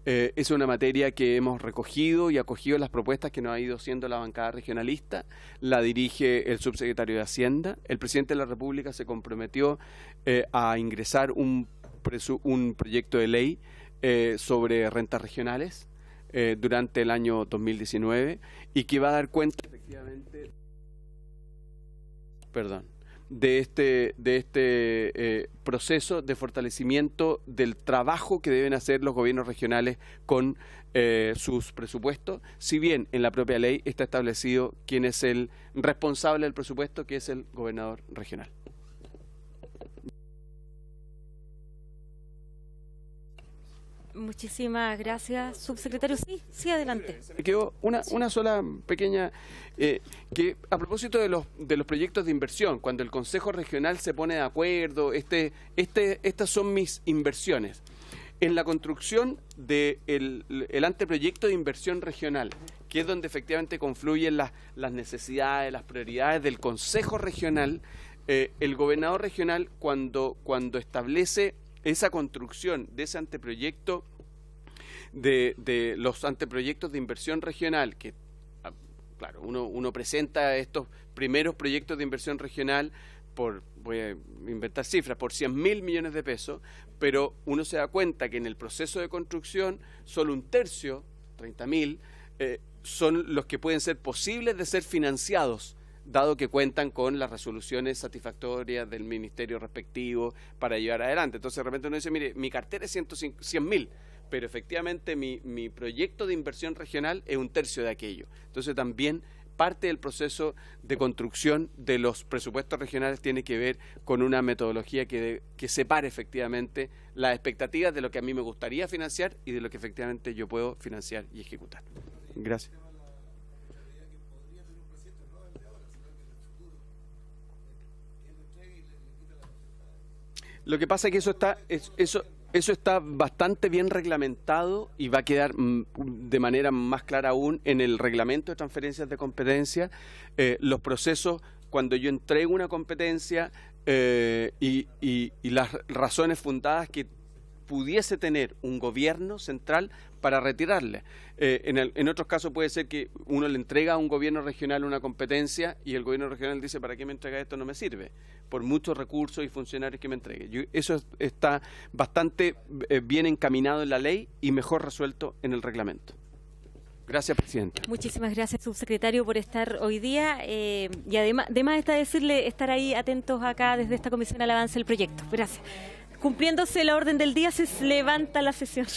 [SPEAKER 5] Es una materia que hemos recogido y acogido las propuestas que nos ha ido haciendo la bancada regionalista. La dirige el subsecretario de Hacienda. El presidente de la República se comprometió a ingresar un proyecto de ley sobre rentas regionales durante el año 2019 y que va a dar cuenta efectivamente de este proceso de fortalecimiento del trabajo que deben hacer los gobiernos regionales con sus presupuestos, si bien en la propia ley está establecido quién es el responsable del presupuesto, que es el gobernador regional.
[SPEAKER 1] Muchísimas gracias, subsecretario. Sí, adelante.
[SPEAKER 5] Me quedó una sola pequeña, que a propósito de los proyectos de inversión, cuando el Consejo Regional se pone de acuerdo, estas son mis inversiones. En la construcción del el anteproyecto de inversión regional, que es donde efectivamente confluyen las necesidades, las prioridades del Consejo Regional, el gobernador regional cuando establece esa construcción de ese anteproyecto, de los anteproyectos de inversión regional, que claro, uno presenta estos primeros proyectos de inversión regional voy a inventar cifras, por 100.000 millones de pesos, pero uno se da cuenta que en el proceso de construcción solo un tercio, 30.000, son los que pueden ser posibles de ser financiados, dado que cuentan con las resoluciones satisfactorias del ministerio respectivo para llevar adelante. Entonces de repente uno dice, mire, mi cartera es 100.000, pero efectivamente mi proyecto de inversión regional es un tercio de aquello. Entonces también parte del proceso de construcción de los presupuestos regionales tiene que ver con una metodología que separe efectivamente las expectativas de lo que a mí me gustaría financiar y de lo que efectivamente yo puedo financiar y ejecutar. Gracias. Lo que pasa es que eso está bastante bien reglamentado y va a quedar de manera más clara aún en el reglamento de transferencias de competencia. Los procesos, cuando yo entrego una competencia y las razones fundadas que pudiese tener un gobierno central para retirarle. En otros casos puede ser que uno le entrega a un gobierno regional una competencia y el gobierno regional dice, ¿para qué me entrega esto? No me sirve, por muchos recursos y funcionarios que me entregue. Eso está bastante bien encaminado en la ley y mejor resuelto en el reglamento. Gracias, presidente.
[SPEAKER 1] Muchísimas gracias, subsecretario, por estar hoy día y además está decirle estar ahí atentos acá desde esta comisión al avance del proyecto. Gracias. Cumpliéndose la orden del día, se levanta la sesión.